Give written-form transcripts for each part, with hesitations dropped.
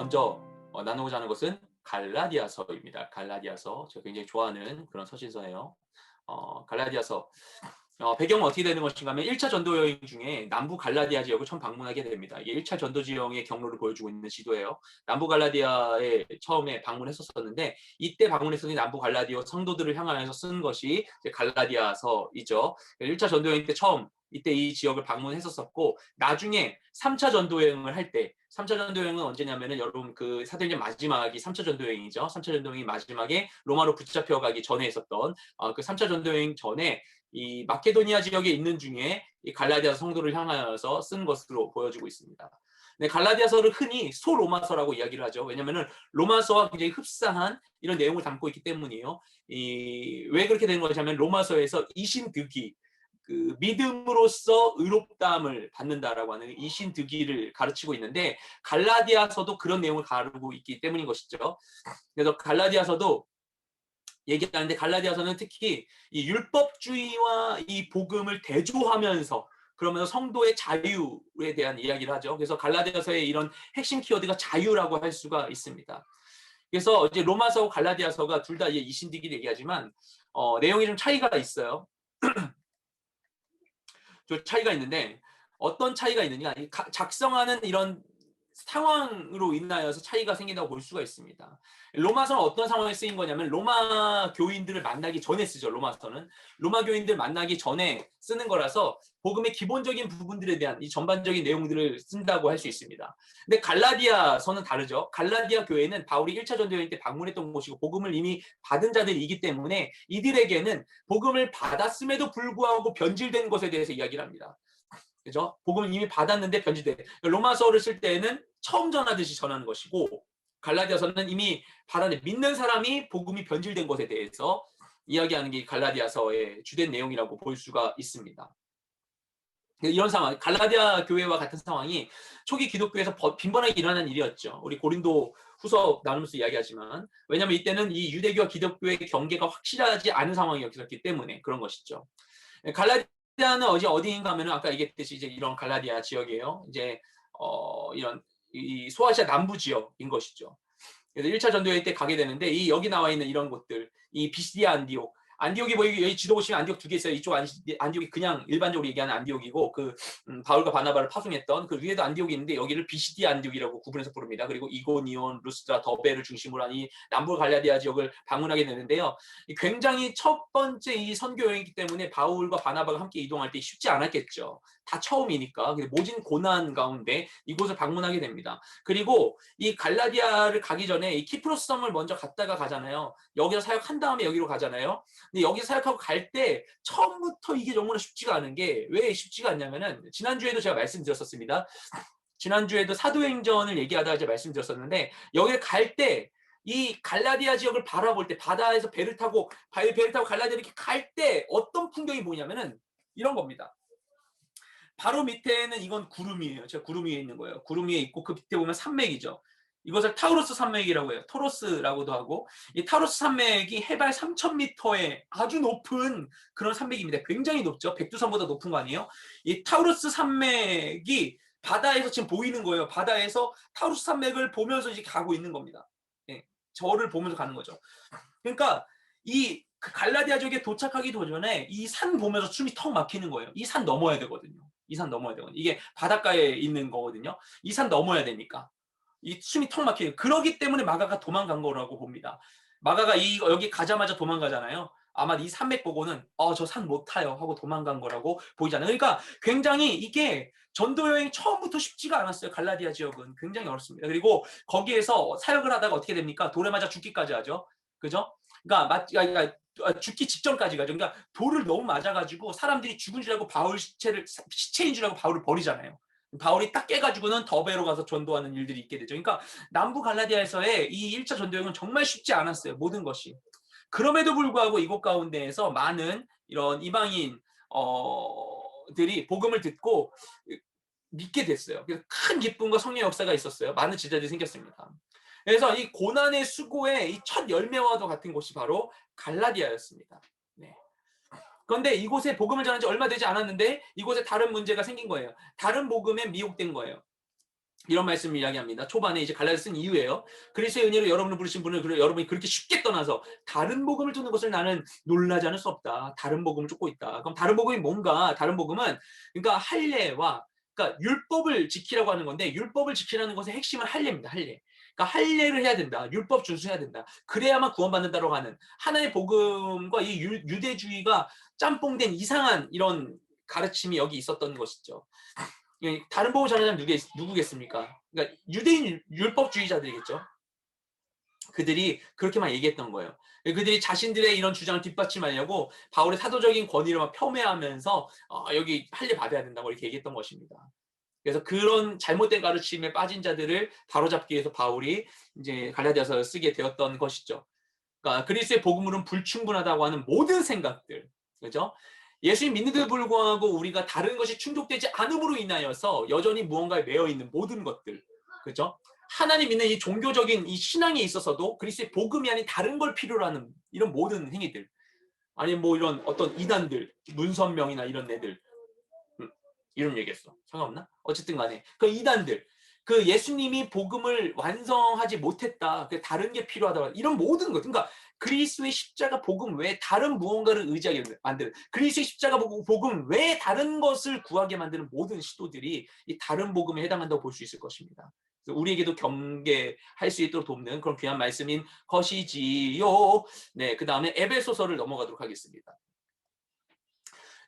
먼저 나누고자 하는 것은 갈라디아서입니다. 갈라디아서 제가 굉장히 좋아하는 그런 서신서예요. 갈라디아서 배경은 어떻게 되는 것인가 하면 1차 전도 여행 중에 남부 갈라디아 지역을 처음 방문하게 됩니다. 이게 1차 전도 지형의 경로를 보여주고 있는 지도예요. 남부 갈라디아에 처음에 방문했었는데 이때 방문했었던 남부 갈라디아 성도들을 향하여서 쓴 것이 갈라디아서이죠. 1차 전도 여행 때 처음 이때 이 지역을 방문했었고 나중에 3차 전도 여행을 할 때 3차 전도 여행은 언제냐면은 여러분 그 사도행전 마지막이 3차 전도 여행이죠. 3차 전도 여행이 마지막에 로마로 붙잡혀 가기 전에 있었던 그 3차 전도 여행 전에 이 마케도니아 지역에 있는 중에 이 갈라디아 성도를 향하여서 쓴 것으로 보여지고 있습니다. 네, 갈라디아서를 흔히 소로마서라고 이야기를 하죠. 왜냐하면 로마서와 굉장히 흡사한 이런 내용을 담고 있기 때문이에요. 왜 그렇게 된 것이냐면 로마서에서 이신득이 그 믿음으로써 의롭다함을 받는다라고 하는 이신득이를 가르치고 있는데 갈라디아서도 그런 내용을 가르치고 있기 때문인 것이죠. 그래서 갈라디아서도 얘기하는데 갈라디아서는 특히 이 율법주의와 이 복음을 대조하면서 그러면서 성도의 자유에 대한 이야기를 하죠. 그래서 갈라디아서의 이런 핵심 키워드가 자유라고 할 수가 있습니다. 그래서 이제 로마서와 갈라디아서가 둘 다 이신득이를 얘기하지만 내용이 좀 차이가 있어요. 좀 차이가 있는데 어떤 차이가 있느냐? 작성하는 이런 상황으로 인하여서 차이가 생긴다고 볼 수가 있습니다. 로마서는 어떤 상황에 쓰인 거냐면 로마 교인들을 만나기 전에 쓰죠. 로마서는 로마 교인들 만나기 전에 쓰는 거라서 복음의 기본적인 부분들에 대한 이 전반적인 내용들을 쓴다고 할 수 있습니다. 근데 갈라디아서는 다르죠. 갈라디아 교회는 바울이 1차 전도 여행 때 방문했던 곳이고 복음을 이미 받은 자들이기 때문에 이들에게는 복음을 받았음에도 불구하고 변질된 것에 대해서 이야기를 합니다. 그죠? 복음을 이미 받았는데 변질돼. 로마서를 쓸 때에는 처음 전하듯이 전하는 것이고 갈라디아서는 이미 받았는데 믿는 사람이 복음이 변질된 것에 대해서 이야기하는 게 갈라디아서의 주된 내용이라고 볼 수가 있습니다. 이런 상황, 갈라디아 교회와 같은 상황이 초기 기독교에서 빈번하게 일어나는 일이었죠. 우리 고린도 후서 나누면서 이야기하지만 왜냐하면 이때는 이 유대교와 기독교의 경계가 확실하지 않은 상황이었기 때문에 그런 것이죠. 갈라디아는 어디인가 하면은 아까 얘기했듯이 이제 이런 갈라디아 지역이에요. 이제 이런 이 소아시아 남부 지역인 것이죠. 그래서 1차 전도회 때 가게 되는데 이 여기 나와 있는 이런 곳들, 이 비시디아 안디옥, 안디옥이 뭐 여기 지도 보시면 안디옥 두 개 있어요. 이쪽 안디옥이 그냥 일반적으로 얘기하는 안디옥이고 그 바울과 바나바를 파송했던 그 위에도 안디옥이 있는데 여기를 비시디아 안디옥이라고 구분해서 부릅니다. 그리고 이고니온, 루스드라, 더베를 중심으로 한 이 남부 갈라디아 지역을 방문하게 되는데요. 굉장히 첫 번째 이 선교 여행이기 때문에 바울과 바나바가 함께 이동할 때 쉽지 않았겠죠. 다 처음이니까 모진 고난 가운데 이곳을 방문하게 됩니다. 그리고 이 갈라디아를 가기 전에 이 키프로스 섬을 먼저 갔다가 가잖아요. 여기서 사역한 다음에 여기로 가잖아요. 근데 여기서 사역하고 갈 때 처음부터 이게 너무나 쉽지가 않은 게 왜 쉽지가 않냐면은 지난주에도 제가 말씀드렸었습니다. 지난주에도 사도행전을 얘기하다가 제가 말씀드렸었는데 여기를 갈 때 이 갈라디아 지역을 바라볼 때 바다에서 배를 타고 갈라디아 이렇게 갈 때 어떤 풍경이 보이냐면은 이런 겁니다. 바로 밑에는 이건 구름이에요. 제가 구름 위에 있는 거예요. 구름 위에 있고 그 밑에 보면 산맥이죠. 이것을 타우루스 산맥이라고 해요. 토로스라고도 하고 이 타우루스 산맥이 해발 3,000m의 아주 높은 그런 산맥입니다. 굉장히 높죠. 백두산보다 높은 거 아니에요? 이 타우루스 산맥이 바다에서 지금 보이는 거예요. 바다에서 타우루스 산맥을 보면서 이제 가고 있는 겁니다. 예, 저를 보면서 가는 거죠. 그러니까 이 갈라디아 지역에 도착하기 전에 이 산 보면서 숨이 턱 막히는 거예요. 이 산 넘어야 되거든요. 이 산 넘어야 되거든요. 이게 바닷가에 있는 거거든요. 이 산 넘어야 되니까. 이 숨이 턱 막혀요. 그러기 때문에 마가가 도망간 거라고 봅니다. 마가가 여기 가자마자 도망가잖아요. 아마 이 산맥 보고는 저 산 못 타요 하고 도망간 거라고 보이잖아요. 그러니까 굉장히 이게 전도 여행이 처음부터 쉽지가 않았어요. 갈라디아 지역은 굉장히 어렵습니다. 그리고 거기에서 사역을 하다가 어떻게 됩니까? 돌에 맞아 죽기까지 하죠. 그죠? 그러니까 죽기 직전까지 가죠. 그러니까 돌을 너무 맞아가지고 사람들이 죽은 줄 알고 시체인 줄 알고 바울을 버리잖아요. 바울이 딱 깨가지고는 더베로 가서 전도하는 일들이 있게 되죠. 그러니까 남부 갈라디아에서의 이 1차 전도여행은 정말 쉽지 않았어요. 모든 것이. 그럼에도 불구하고 이곳 가운데에서 많은 이런 이방인 들이 복음을 듣고 믿게 됐어요. 그래서 큰 기쁨과 성령 역사가 있었어요. 많은 지자들이 생겼습니다. 그래서 이 고난의 수고의 이 첫 열매와도 같은 곳이 바로 갈라디아였습니다. 네. 그런데 이곳에 복음을 전한 지 얼마 되지 않았는데 이곳에 다른 문제가 생긴 거예요. 다른 복음에 미혹된 거예요. 이런 말씀을 이야기합니다. 초반에 이제 갈라디아서 쓴 이유예요. 그리스도의 은혜로 여러분을 부르신 분을 여러분이 그렇게 쉽게 떠나서 다른 복음을 쫓는 것을 나는 놀라지 않을 수 없다. 다른 복음을 쫓고 있다. 그럼 다른 복음이 뭔가? 다른 복음은 그러니까 할례와 그러니까 율법을 지키라고 하는 건데 율법을 지키라는 것의 핵심은 할례입니다. 할례. 그러니까 할례를 해야 된다. 율법 준수해야 된다. 그래야만 구원받는다라고 하는 하나의 복음과 이 유대주의가 짬뽕된 이상한 이런 가르침이 여기 있었던 것이죠. 다른 복음을 전하는 사람이 누구겠습니까? 그러니까 유대인 율법주의자들이겠죠. 그들이 그렇게만 얘기했던 거예요. 그들이 자신들의 이런 주장을 뒷받침하려고 바울의 사도적인 권위를 막 폄훼하면서 여기 할례 받아야 된다고 이렇게 얘기했던 것입니다. 그래서 그런 잘못된 가르침에 빠진 자들을 바로잡기 위해서 바울이 이제 갈라디아서를 쓰게 되었던 것이죠. 그러니까 그리스도의 복음으로는 불충분하다고 하는 모든 생각들, 그죠? 예수님 믿는데도 불구하고 우리가 다른 것이 충족되지 않음으로 인하여서 여전히 무언가에 매여 있는 모든 것들, 그죠? 하나님 믿는 이 종교적인 이 신앙에 있어서도 그리스도의 복음이 아닌 다른 걸 필요로 하는 이런 모든 행위들, 아니면 뭐 이런 어떤 이단들, 문선명이나 이런 애들, 이런 얘기했어. 상관없나? 어쨌든 간에 그 이단들, 그 예수님이 복음을 완성하지 못했다. 그 다른 게 필요하다. 이런 모든 것. 그러니까 그리스도의 십자가 복음 외에 다른 무언가를 의지하게 만드는 그리스도의 십자가 복음 외에 다른 것을 구하게 만드는 모든 시도들이 이 다른 복음에 해당한다고 볼 수 있을 것입니다. 우리에게도 경계할 수 있도록 돕는 그런 귀한 말씀인 것이지요. 네, 그 다음에 에베소서를 넘어가도록 하겠습니다.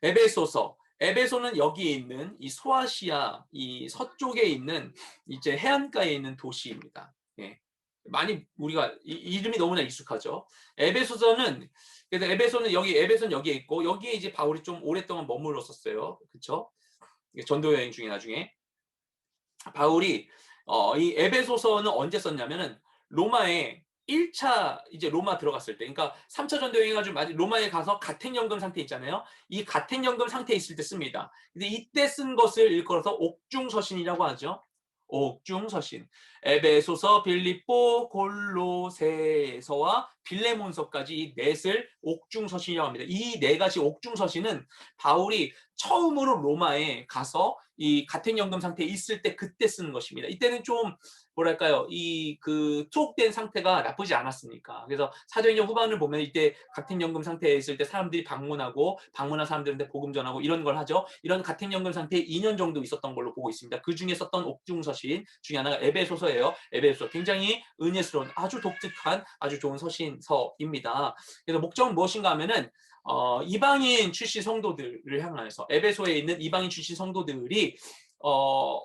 에베소서. 에베소는 여기에 있는 이 소아시아 이 서쪽에 있는 이제 해안가에 있는 도시입니다. 예. 많이 우리가 이름이 너무나 익숙하죠. 에베소서는 그래서 에베소는 여기에 있고 여기에 이제 바울이 좀 오랫동안 머물렀었어요. 그렇죠? 전도 여행 중에 나중에 바울이 이 에베소서는 언제 썼냐면은 로마에 1차 이제 로마 들어갔을 때, 그러니까 3차 전도 여행해가지고 로마에 가서 가택연금 상태 있잖아요. 이 가택연금 상태에 있을 때 씁니다. 근데 이때 쓴 것을 일컬어서 옥중서신이라고 하죠. 옥중서신. 에베소서, 빌립보, 골로새서와 빌레몬서까지 이 넷을 옥중서신이라고 합니다. 이 네 가지 옥중서신은 바울이 처음으로 로마에 가서 이 가택연금 상태에 있을 때 그때 쓰는 것입니다. 이때는 좀 뭐랄까요, 이 그 투옥된 상태가 나쁘지 않았으니까. 그래서 사도행전 후반을 보면 이때 가택연금 상태에 있을 때 사람들이 방문한 사람들한테 복음 전하고 이런 걸 하죠. 이런 가택연금 상태에 2년 정도 있었던 걸로 보고 있습니다. 그 중에 썼던 옥중서신 중에 하나가 에베소서예요. 에베소서 굉장히 은혜스러운 아주 독특한 아주 좋은 서신서입니다. 그래서 목적은 무엇인가 하면은 이방인 출신 성도들을 향해서 에베소에 있는 이방인 출신 성도들이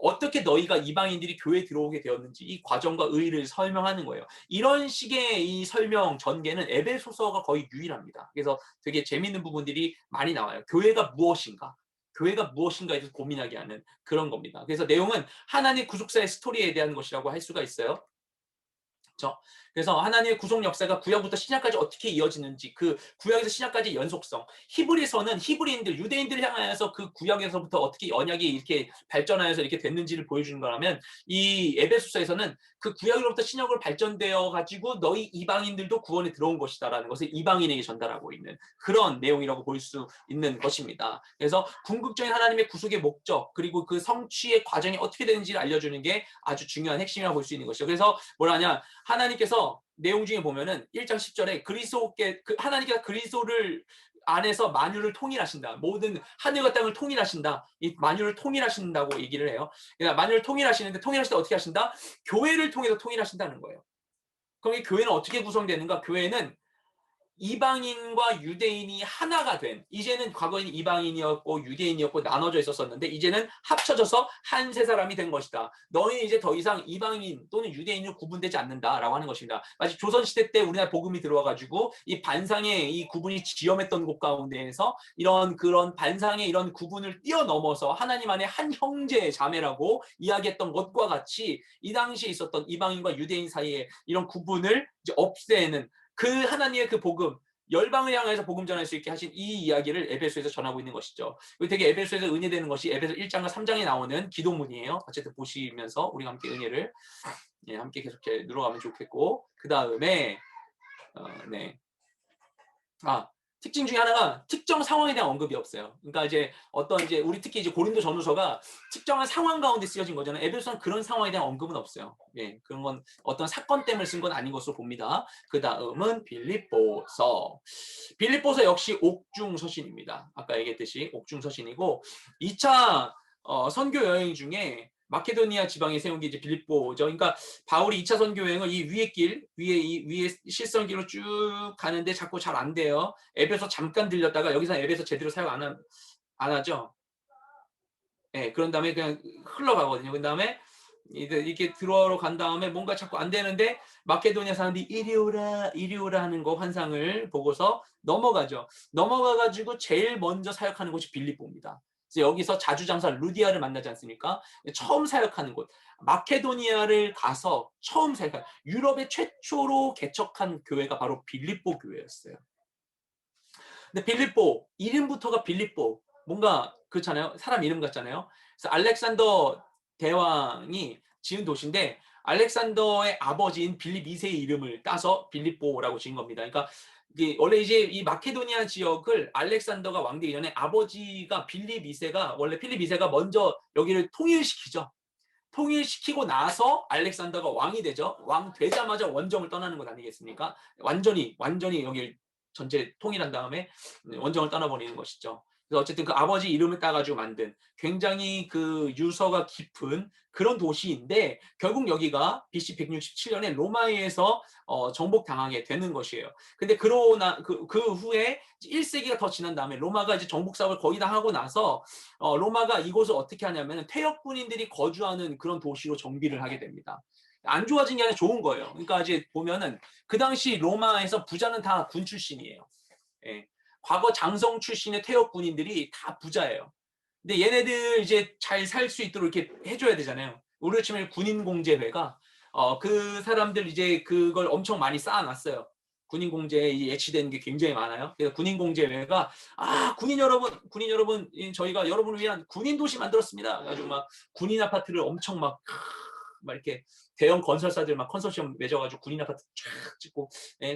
어떻게 너희가 이방인들이 교회에 들어오게 되었는지 이 과정과 의의를 설명하는 거예요. 이런 식의 이 설명 전개는 에베소서가 거의 유일합니다. 그래서 되게 재밌는 부분들이 많이 나와요. 교회가 무엇인가? 교회가 무엇인가에 대해서 고민하게 하는 그런 겁니다. 그래서 내용은 하나님의 구속사의 스토리에 대한 것이라고 할 수가 있어요. 그렇죠? 그래서 하나님의 구속 역사가 구약부터 신약까지 어떻게 이어지는지 그 구약에서 신약까지 연속성 히브리서는 히브리인들 유대인들을 향하여서 그 구약에서부터 어떻게 언약이 이렇게 발전하여서 이렇게 됐는지를 보여주는 거라면 이 에베소서에서는 그 구약으로부터 신약으로 발전되어 가지고 너희 이방인들도 구원에 들어온 것이다라는 것을 이방인에게 전달하고 있는 그런 내용이라고 볼 수 있는 것입니다. 그래서 궁극적인 하나님의 구속의 목적 그리고 그 성취의 과정이 어떻게 되는지를 알려주는 게 아주 중요한 핵심이라고 볼 수 있는 것이죠. 그래서 뭐라냐 하나님께서 내용 중에 보면은 1장 10절에 하나님께서 그리스도를 안에서 만유를 통일하신다. 모든 하늘과 땅을 통일하신다. 이 만유를 통일하신다고 얘기를 해요. 그러니까 만유를 통일하시는데 통일하실 때 어떻게 하신다? 교회를 통해서 통일하신다는 거예요. 그럼 이 교회는 어떻게 구성되는가? 교회는 이방인과 유대인이 하나가 된 이제는 과거에는 이방인이었고 유대인이었고 나눠져 있었었는데 이제는 합쳐져서 한 세 사람이 된 것이다. 너희는 이제 더 이상 이방인 또는 유대인으로 구분되지 않는다라고 하는 것입니다. 마치 조선시대 때 우리나라 복음이 들어와가지고 이 반상의 이 구분이 지엄했던 곳 가운데에서 이런 그런 반상의 이런 구분을 뛰어넘어서 하나님 안에 한 형제 자매라고 이야기했던 것과 같이 이 당시에 있었던 이방인과 유대인 사이에 이런 구분을 이제 없애는 그 하나님의 그 복음 열방을 향해서 복음 전할 수 있게 하신 이 이야기를 에베소에서 전하고 있는 것이죠. 되게 에베소에서 은혜되는 것이 에베소 1장과 3장에 나오는 기도문이에요. 어쨌든 보시면서 우리가 함께 은혜를 함께 계속 누려가면 좋겠고 그 다음에 네. 특징 중에 하나가 특정 상황에 대한 언급이 없어요. 그러니까 이제 어떤 이제 우리 특히 이제 고린도 전후서가 특정한 상황 가운데 쓰여진 거잖아요. 에베소서는 그런 상황에 대한 언급은 없어요. 예, 그런 건 어떤 사건 때문에 쓴 건 아닌 것으로 봅니다. 그 다음은 빌립보서. 빌립보서 역시 옥중서신입니다. 아까 얘기했듯이 옥중서신이고 2차 선교 여행 중에 마케도니아 지방에 세운 게 이제 빌립보죠. 그러니까 바울이 2차 선교 여행을 이 위의 길, 위에 실선길로 쭉 가는데 자꾸 잘 안 돼요. 에베소 잠깐 들렸다가 여기서 에베소 제대로 사용 안 하죠. 예, 그런 다음에 그냥 흘러가거든요. 그 다음에 이렇게 들어오러 간 다음에 뭔가 자꾸 안 되는데 마케도니아 사람들이 이리 오라 하는 거 환상을 보고서 넘어가죠. 넘어가가지고 제일 먼저 사역하는 곳이 빌립보입니다. 그래서 여기서 자주장사 루디아를 만나지 않습니까? 처음 사역하는 곳. 마케도니아를 가서 처음 사역한 유럽의 최초로 개척한 교회가 바로 빌립보 교회였어요. 근데 빌립보 이름부터가 빌립보 뭔가 그렇잖아요. 사람 이름 같잖아요. 그래서 알렉산더 대왕이 지은 도시인데 알렉산더의 아버지인 빌립 2세의 이름을 따서 빌립보라고 지은 겁니다. 그러니까 원래 이제 이 마케도니아 지역을 알렉산더가 왕되기 전에 아버지가 빌립 2세가 원래 필립 2세가 먼저 여기를 통일시키죠. 통일시키고 나서 알렉산더가 왕이 되죠. 왕 되자마자 원정을 떠나는 것 아니겠습니까? 완전히 여기를 전체 통일한 다음에 원정을 떠나버리는 것이죠. 그래서 어쨌든 그 아버지 이름을 따가지고 만든 굉장히 그 유서가 깊은 그런 도시인데 결국 여기가 BC 167년에 로마에서 정복당하게 되는 것이에요. 근데 그러나 그 후에 1세기가 더 지난 다음에 로마가 이제 정복 사업을 거의 다 하고 나서 로마가 이곳을 어떻게 하냐면 퇴역 군인들이 거주하는 그런 도시로 정비를 하게 됩니다. 안 좋아진 게 아니라 좋은 거예요. 그러니까 이제 보면은 그 당시 로마에서 부자는 다 군 출신이에요. 예. 과거 장성 출신의 퇴역 군인들이 다 부자예요. 근데 얘네들 이제 잘 살 수 있도록 이렇게 해줘야 되잖아요. 우리로 치면 군인공제회가 그 사람들 이제 그걸 엄청 많이 쌓아놨어요. 군인공제에 예치되는 게 굉장히 많아요. 그래서 군인공제회가 군인 여러분 저희가 여러분을 위한 군인 도시 만들었습니다. 그래가지고 막 군인 아파트를 엄청 막 이렇게 대형 건설사들 막 컨소시엄 맺어가지고 군인 아파트 쫙 짓고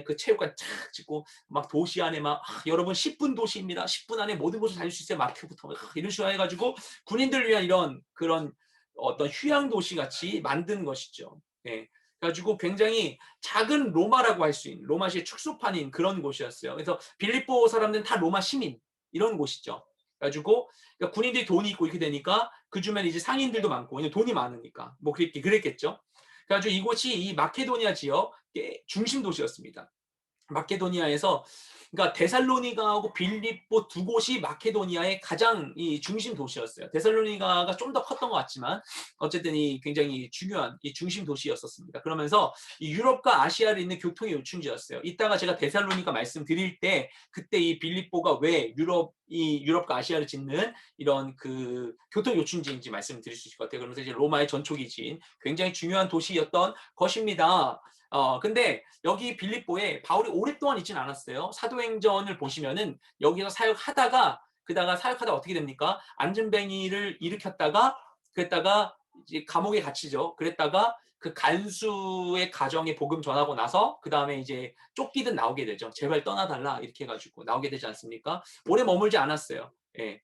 그 체육관 쫙 짓고 막 도시 안에 막 여러분 10분 도시입니다. 10분 안에 모든 곳을 다닐 수 있어요. 마트부터 이런 식으로 해가지고 군인들 위한 이런 그런 어떤 휴양 도시 같이 만든 것이죠. 예. 그래가지고 굉장히 작은 로마라고 할 수 있는 로마시의 축소판인 그런 곳이었어요. 그래서 빌립보 사람들은 다 로마 시민 이런 곳이죠. 그래가지고 그러니까 군인들이 돈이 있고 이렇게 되니까 그 주변에 이제 상인들도 많고 돈이 많으니까 뭐 그랬겠죠. 그래가지고 이곳이 이 마케도니아 지역의 중심 도시였습니다. 마케도니아에서 그러니까 데살로니가하고 빌립보 두 곳이 마케도니아의 가장 이 중심 도시였어요. 데살로니가가 좀 더 컸던 것 같지만 어쨌든 이 굉장히 중요한 이 중심 도시였었습니다. 그러면서 이 유럽과 아시아를 잇는 교통의 요충지였어요. 이따가 제가 데살로니가 말씀드릴 때 그때 이 빌립보가 왜 유럽과 아시아를 짓는 이런 그 교통 요충지인지 말씀드릴 수 있을 것 같아요. 그러면서 이제 로마의 전초기지인 굉장히 중요한 도시였던 것입니다. 근데 여기 빌립보에 바울이 오랫동안 있지는 않았어요. 사도행전을 보시면은 여기서 사역하다가 사역하다 어떻게 됩니까? 안전뱅이를 일으켰다가 그랬다가 이제 감옥에 갇히죠. 그랬다가 그 간수의 가정에 복음 전하고 나서 그 다음에 이제 쫓기듯 나오게 되죠. 제발 떠나달라 이렇게 해가지고 나오게 되지 않습니까? 오래 머물지 않았어요. 예.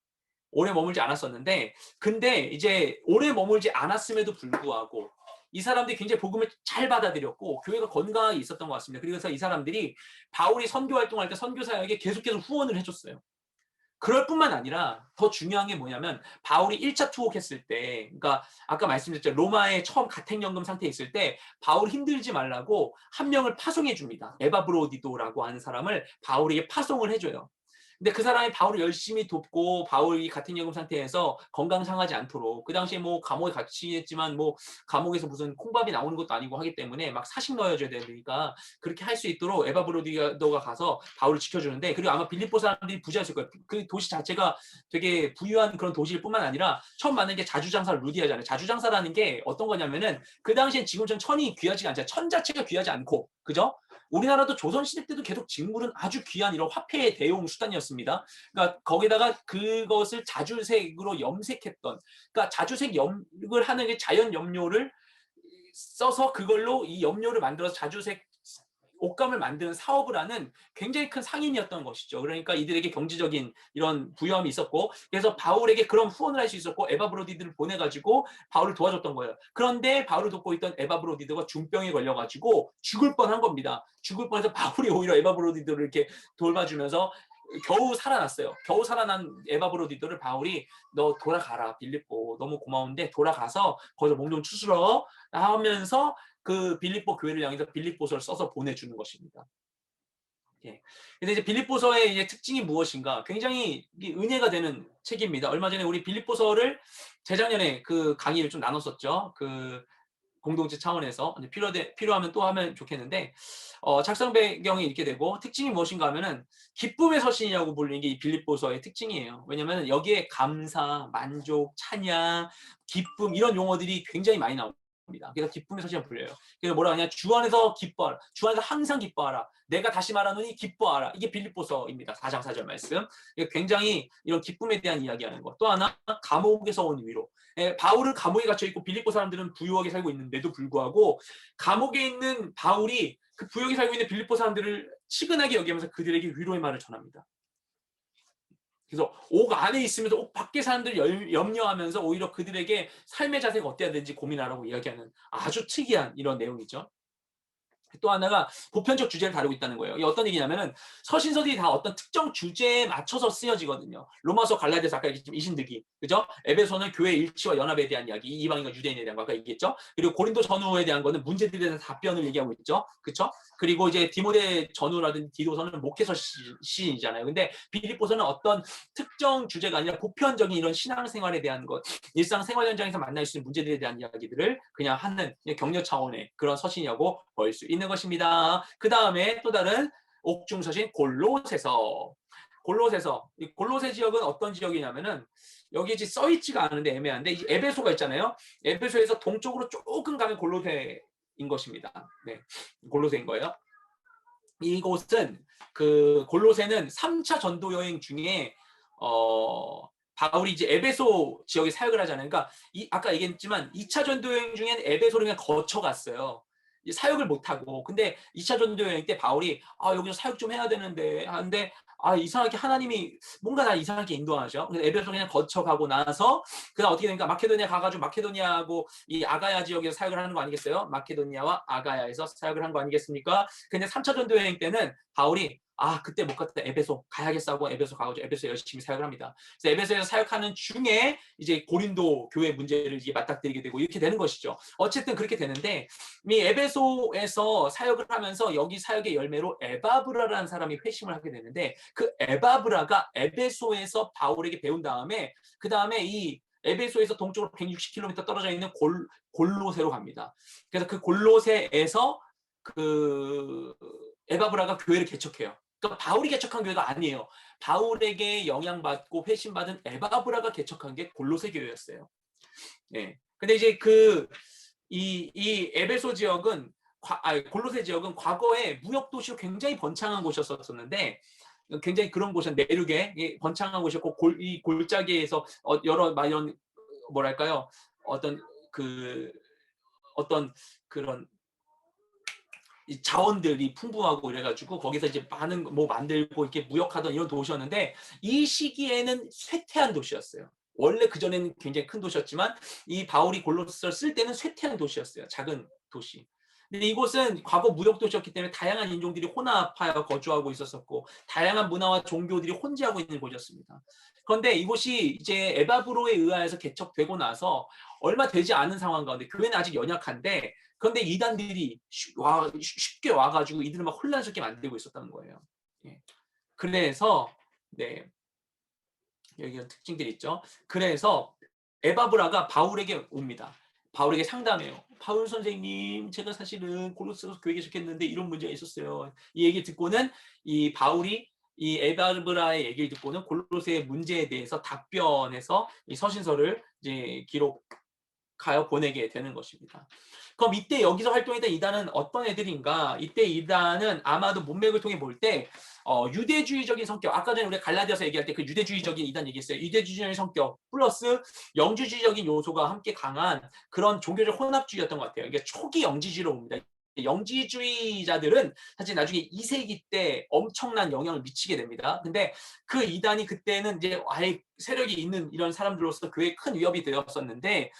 오래 머물지 않았었는데 근데 이제 오래 머물지 않았음에도 불구하고 이 사람들이 굉장히 복음을 잘 받아들였고 교회가 건강하게 있었던 것 같습니다. 그래서 이 사람들이 바울이 선교 활동할 때 선교사에게 계속해서 후원을 해줬어요. 그럴 뿐만 아니라 더 중요한 게 뭐냐면 바울이 1차 투옥했을 때 그러니까 아까 말씀드렸죠. 로마에 처음 가택연금 상태에 있을 때 바울 힘들지 말라고 한 명을 파송해 줍니다. 에바브로디도라고 하는 사람을 바울에게 파송을 해줘요. 근데 그 사람이 바울을 열심히 돕고 바울이 가택연금 상태에서 건강 상하지 않도록 그 당시에 뭐 감옥에 갇히겠지만 뭐 감옥에서 무슨 콩밥이 나오는 것도 아니고 하기 때문에 막 사식 넣어줘야 되니까 그렇게 할 수 있도록 에바브로디도가 가서 바울을 지켜주는데 그리고 아마 빌립보 사람들이 부자였을 거예요. 그 도시 자체가 되게 부유한 그런 도시일 뿐만 아니라 처음 만난 게 자주장사 루디아잖아요. 자주장사라는 게 어떤 거냐면은 그 당시엔 지금처럼 천이 귀하지가 않잖아요. 천 자체가 귀하지 않고 그죠? 우리나라도 조선시대 때도 계속 직물은 아주 귀한 이런 화폐의 대용 수단이었습니다. 그러니까 거기다가 그것을 자주색으로 염색했던, 그러니까 자주색 염을 하는 게 자연 염료를 써서 그걸로 이 염료를 만들어서 자주색 옷감을 만드는 사업을 하는 굉장히 큰 상인이었던 것이죠. 그러니까 이들에게 경제적인 이런 부유함이 있었고, 그래서 바울에게 그런 후원을 할 수 있었고 에바브로디드를 보내가지고 바울을 도와줬던 거예요. 그런데 바울을 돕고 있던 에바브로디드가 중병에 걸려가지고 죽을 뻔한 겁니다. 죽을 뻔해서 바울이 오히려 에바브로디드를 이렇게 돌봐주면서 겨우 살아났어요. 겨우 살아난 에바브로디드를 바울이 너 돌아가라 빌립보, 너무 고마운데 돌아가서 거기서 몸 좀 추스러 하면서 그 빌립보 교회를 향해서 빌립보서를 써서 보내주는 것입니다. 예. 근데 이제 빌립보서의 이제 특징이 무엇인가? 굉장히 은혜가 되는 책입니다. 얼마 전에 우리 빌립보서를 재작년에 그 강의를 좀 나눴었죠. 그 공동체 차원에서 필요하면 또 하면 좋겠는데, 작성 배경이 이렇게 되고 특징이 무엇인가 하면은 기쁨의 서신이라고 불리는 게 이 빌립보서의 특징이에요. 왜냐하면 여기에 감사, 만족, 찬양, 기쁨 이런 용어들이 굉장히 많이 나옵니다. 그래서 기쁨의 서신이라고 불려요. 그래서 뭐라 하냐? 주 안에서 기뻐하라. 주 안에서 항상 기뻐하라. 내가 다시 말하노니 기뻐하라. 이게 빌립보서입니다. 4장 4절 말씀. 굉장히 이런 기쁨에 대한 이야기하는 것. 또 하나 감옥에서 온 위로. 바울은 감옥에 갇혀 있고 빌립보 사람들은 부유하게 살고 있는데도 불구하고 감옥에 있는 바울이 그 부유하게 살고 있는 빌립보 사람들을 치근하게 여기면서 그들에게 위로의 말을 전합니다. 그래서 옥 안에 있으면서 옥 밖의 사람들을 염려하면서 오히려 그들에게 삶의 자세가 어때야 되는지 고민하라고 이야기하는 아주 특이한 이런 내용이죠. 또 하나가 보편적 주제를 다루고 있다는 거예요. 이게 어떤 얘기냐면은 서신서들이 다 어떤 특정 주제에 맞춰서 쓰여지거든요. 로마서, 갈라디아서 아까 얘기했지만 이신득이, 그죠? 에베소는 교회 일치와 연합에 대한 이야기, 이방인과 유대인에 대한 거 아까 얘기했죠. 그리고 고린도 전후에 대한 거는 문제들에 대한 답변을 얘기하고 있죠, 그렇죠? 그리고 이제 디모데 전후라든지 디도서는 목회서 시인이잖아요. 근데 빌립보서는 어떤 특정 주제가 아니라 보편적인 이런 신앙생활에 대한 것, 일상생활 현장에서 만날 수 있는 문제들에 대한 이야기들을 그냥 하는 격려 차원의 그런 서신이라고 볼 수 있는 것입니다. 그 다음에 또 다른 옥중 서신 골로새서. 이 골로새 지역은 어떤 지역이냐면은 여기 이제 써 있지가 않은데 애매한데 이 에베소가 있잖아요. 에베소에서 동쪽으로 조금 가면 골로새인 것입니다. 네, 골로새인 거예요. 이곳은 그 골로새는 3차 전도 여행 중에 바울이 이제 에베소 지역에 사역을 하잖아요. 그러니까 아까 얘기했지만 2차 전도 여행 중엔 에베소를 그냥 거쳐갔어요. 사역을 못하고. 근데 2차 전도 여행 때 바울이 여기서 사역 좀 해야 되는데 하는데 이상하게 하나님이 뭔가 다 이상하게 인도하죠. 그래서 에베소 그냥 거쳐가고 나서 그다음 어떻게 되니까 마케도니아 가가지고 마케도니아하고 이 아가야 지역에서 사역을 하는 거 아니겠어요? 마케도니아와 아가야에서 사역을 한 거 아니겠습니까? 근데 3차 전도 여행 때는 바울이 그때 못 갔다 에베소 가야겠어 하고 에베소 가가지고 에베소 열심히 사역을 합니다. 그래서 에베소에서 사역하는 중에 이제 고린도 교회 문제를 이제 맞닥뜨리게 되고 이렇게 되는 것이죠. 어쨌든 그렇게 되는데 이 에베소에서 사역을 하면서 여기 사역의 열매로 에바브라라는 사람이 회심을 하게 되는데 그 에바브라가 에베소에서 바울에게 배운 다음에 그 다음에 이 에베소에서 동쪽으로 160km 떨어져 있는 골로새로 갑니다. 그래서 그 골로새에서 그 에바브라가 교회를 개척해요. 그러니까 바울이 개척한 교회가 아니에요. 바울에게 영향받고 회심받은 에바브라가 개척한 게 골로새 교회였어요. 네. 근데 이제 이 에베소 지역은 골로새 지역은 과거에 무역 도시로 굉장히 번창한 곳이었었는데 굉장히 그런 곳은 내륙에 번창한 곳이었고 이 골짜기에서 여러 이런 뭐랄까요 어떤 그런 이 자원들이 풍부하고 이래가지고 거기서 이제 많은 뭐 만들고 이렇게 무역하던 이런 도시였는데 이 시기에는 쇠퇴한 도시였어요. 원래 그전에는 굉장히 큰 도시였지만 이 바울이 골로새를 쓸 때는 쇠퇴한 도시였어요. 작은 도시. 근데 이곳은 과거 무역 도시였기 때문에 다양한 인종들이 혼합하여 거주하고 있었었고 다양한 문화와 종교들이 혼재하고 있는 곳이었습니다. 그런데 이곳이 이제 에바브로에 의하여서 개척되고 나서 얼마 되지 않은 상황 가운데 교회는 아직 연약한데 그런데 이단들이 쉽게 와가지고 이들을 막 혼란스럽게 만들고 있었다는 거예요. 예. 그래서 네 여기 특징들이 있죠. 그래서 에바브라가 바울에게 옵니다. 바울에게 상담해요. 바울 선생님, 제가 사실은 골로새서 교회 개척했는데 이런 문제가 있었어요. 이 얘기 듣고는 이 바울이 이 에바브라의 얘기를 듣고는 골로새의 문제에 대해서 답변해서 이 서신서를 이제 기록하여 보내게 되는 것입니다. 그럼 이때 여기서 활동했던 이단은 어떤 애들인가? 이때 이단은 아마도 문맥을 통해 볼 때 유대주의적인 성격, 아까 전에 우리가 갈라디아서 얘기할 때 그 유대주의적인 이단 얘기했어요. 유대주의적인 성격 플러스 영주주의적인 요소가 함께 강한 그런 종교적 혼합주의였던 것 같아요. 이게 초기 영지주의로 봅니다. 영지주의자들은 사실 나중에 2세기 때 엄청난 영향을 미치게 됩니다. 근데 그 이단이 그때는 이제 아예 세력이 있는 이런 사람들로서 교회에 큰 위협이 되었었는데,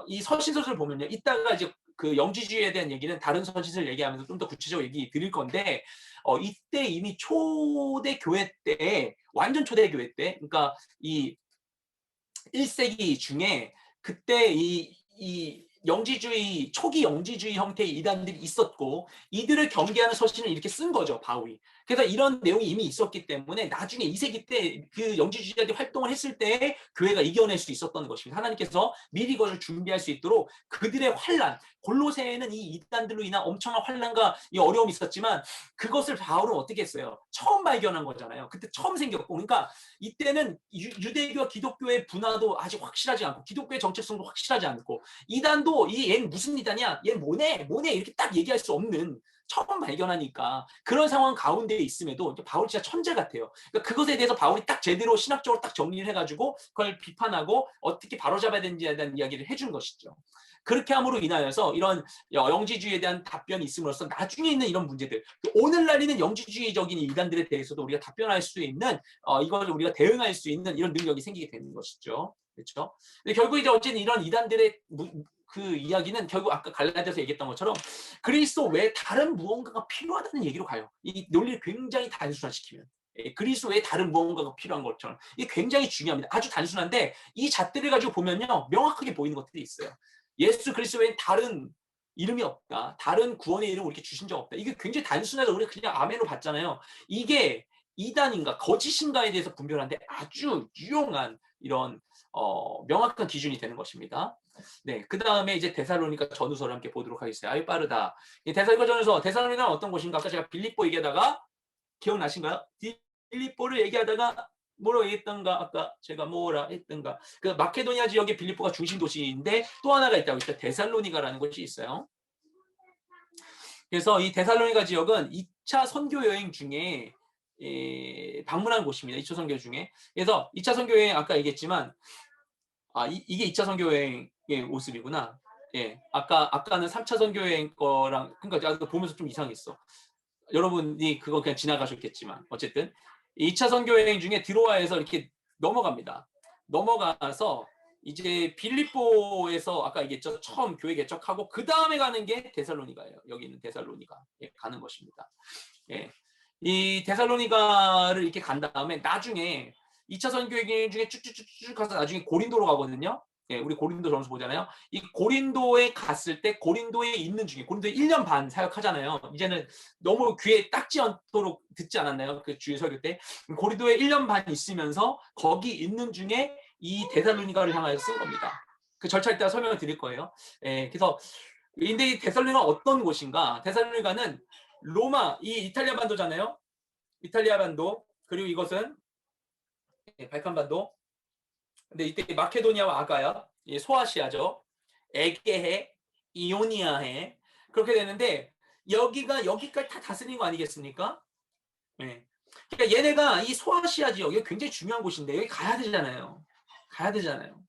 이 서신서를 보면요. 이따가 이제 그 영지주의에 대한 얘기는 다른 서신서를 얘기하면서 좀 더 구체적으로 얘기 드릴 건데, 이때 이미 초대 교회 때, 완전 초대 교회 때, 그러니까 이 1세기 중에 그때 이 영지주의, 초기 영지주의 형태의 이단들이 있었고, 이들을 경계하는 서신을 이렇게 쓴 거죠, 바울이. 그래서 이런 내용이 이미 있었기 때문에 나중에 2세기 때 그 영지주의자들이 활동을 했을 때 교회가 이겨낼 수 있었던 것입니다. 하나님께서 미리 그것을 준비할 수 있도록 그들의 환란, 골로새에는 이 이단들로 인한 엄청난 환란과 이 어려움이 있었지만 그것을 바울은 어떻게 했어요? 처음 발견한 거잖아요. 그때 처음 생겼고. 그러니까 이때는 유대교와 기독교의 분화도 아직 확실하지 않고 기독교의 정체성도 확실하지 않고 이단도 얘는 무슨 이단이야? 얘는 뭐네 이렇게 딱 얘기할 수 없는 처음 발견하니까 그런 상황 가운데 있음에도 바울이 진짜 천재 같아요. 그러니까 그것에 대해서 바울이 딱 제대로 신학적으로 딱 정리를 해가지고 그걸 비판하고 어떻게 바로잡아야 되는지에 대한 이야기를 해준 것이죠. 그렇게 함으로 인하여서 이런 영지주의에 대한 답변이 있음으로써 나중에 있는 이런 문제들, 오늘날 있는 영지주의적인 이단들에 대해서도 우리가 답변할 수 있는, 이걸 우리가 대응할 수 있는 이런 능력이 생기게 되는 것이죠. 그렇죠? 근데 결국 이제 어쨌든 이런 이단들의 그 이야기는 결국 아까 갈라디아서 얘기했던 것처럼 그리스도 외에 다른 무언가가 필요하다는 얘기로 가요. 이 논리를 굉장히 단순화시키면. 그리스도 외에 다른 무언가가 필요한 것처럼. 이게 굉장히 중요합니다. 아주 단순한데 이 잣들을 가지고 보면요. 명확하게 보이는 것들이 있어요. 예수 그리스도 외엔 다른 이름이 없다. 다른 구원의 이름 우리에게 주신 적 없다. 이게 굉장히 단순해서 우리가 그냥 아멘으로 받잖아요. 이게 이단인가 거짓인가에 대해서 분별하는데 아주 유용한 이런 명확한 기준이 되는 것입니다. 네, 그 다음에 이제 데살로니가 전후서를 함께 보도록 하겠습니다. 아유 빠르다. 데살로니가 전후서, 데살로니가는 어떤 곳인가? 아까 제가 빌립보 얘기하다가 기억나신가요? 빌립보를 얘기하다가 뭐라고 했던가? 아까 제가 뭐라 했던가? 그 마케도니아 지역의 빌립보가 중심 도시인데 또 하나가 있다고 했죠. 데살로니가라는 곳이 있어요. 그래서 이 데살로니가 지역은 2차 선교 여행 중에 방문한 곳입니다. 2차 선교 중에. 그래서 2차 선교 여행 아까 얘기했지만 이게 2차 선교 여행의 모습이구나. 예. 아까는 3차 선교 여행 거랑 그러니까 보면서 좀 이상했어. 여러분이 그거 그냥 지나가셨겠지만 어쨌든 2차 선교 여행 중에 드로아에서 이렇게 넘어갑니다. 넘어가서 이제 빌립보에서 아까 얘기했죠. 처음 교회 개척하고 그 다음에 가는 게 데살로니가예요. 여기는 데살로니가 가는 것입니다. 예. 이 데살로니가를 이렇게 간 다음에 나중에 2차 선교 여행 중에 쭉쭉쭉쭉 가서 나중에 고린도로 가거든요. 예, 우리 고린도 전서 보잖아요. 이 고린도에 갔을 때 고린도에 있는 중에 고린도에 1년 반 사역하잖아요. 이제는 너무 귀에 딱지 않도록 듣지 않았나요? 그 주일 설교 때. 고린도에 1년 반 있으면서 거기 있는 중에 이 데살로니가를 향하여 쓴 겁니다. 그 절차 이따 설명을 드릴 거예요. 예, 그래서 근데 이 데살로니가 어떤 곳인가? 데살로니가는 로마, 이 이탈리아 반도잖아요. 이탈리아 반도. 그리고 이것은 발칸반도. 근데 이때 마케도니아와 아가야, 소아시아죠. 에게해, 이오니아해. 그렇게 되는데 여기까지 다 다스린 거 아니겠습니까? 네. 그러니까 얘네가 이 소아시아 지역, 이게 굉장히 중요한 곳인데 여기 가야 되잖아요. 가야 되잖아요.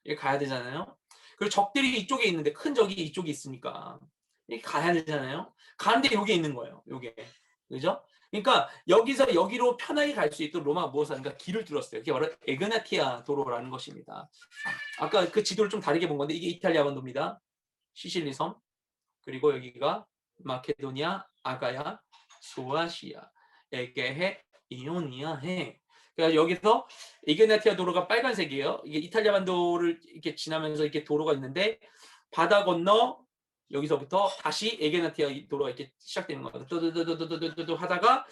여기 가야 되잖아요. 그리고 적들이 이쪽에 있는데 큰 적이 이쪽에 있으니까 여기 가야 되잖아요. 가는데 여기 있는 거예요. 요게. 그죠? 그러니까 여기서 여기로 편하게 갈 수 있도록 로마가 무엇을 하는가? 길을 뚫었어요. 그게 바로 에그나티아 도로라는 것입니다. 아까 그 지도를 좀 다르게 본 건데 이게 이탈리아 반도입니다. 시실리 섬. 그리고 여기가 마케도니아, 아가야, 소아시아, 에게해, 이오니아해. 그러니까 여기서 에그나티아 도로가 빨간색이에요. 이게 이탈리아 반도를 이렇게 지나면서 이렇게 도로가 있는데 바다 건너 여기서부터 다시 에게나티아 도로가 이렇게 시작되는 거예요. 뚜두두두두두두 하다가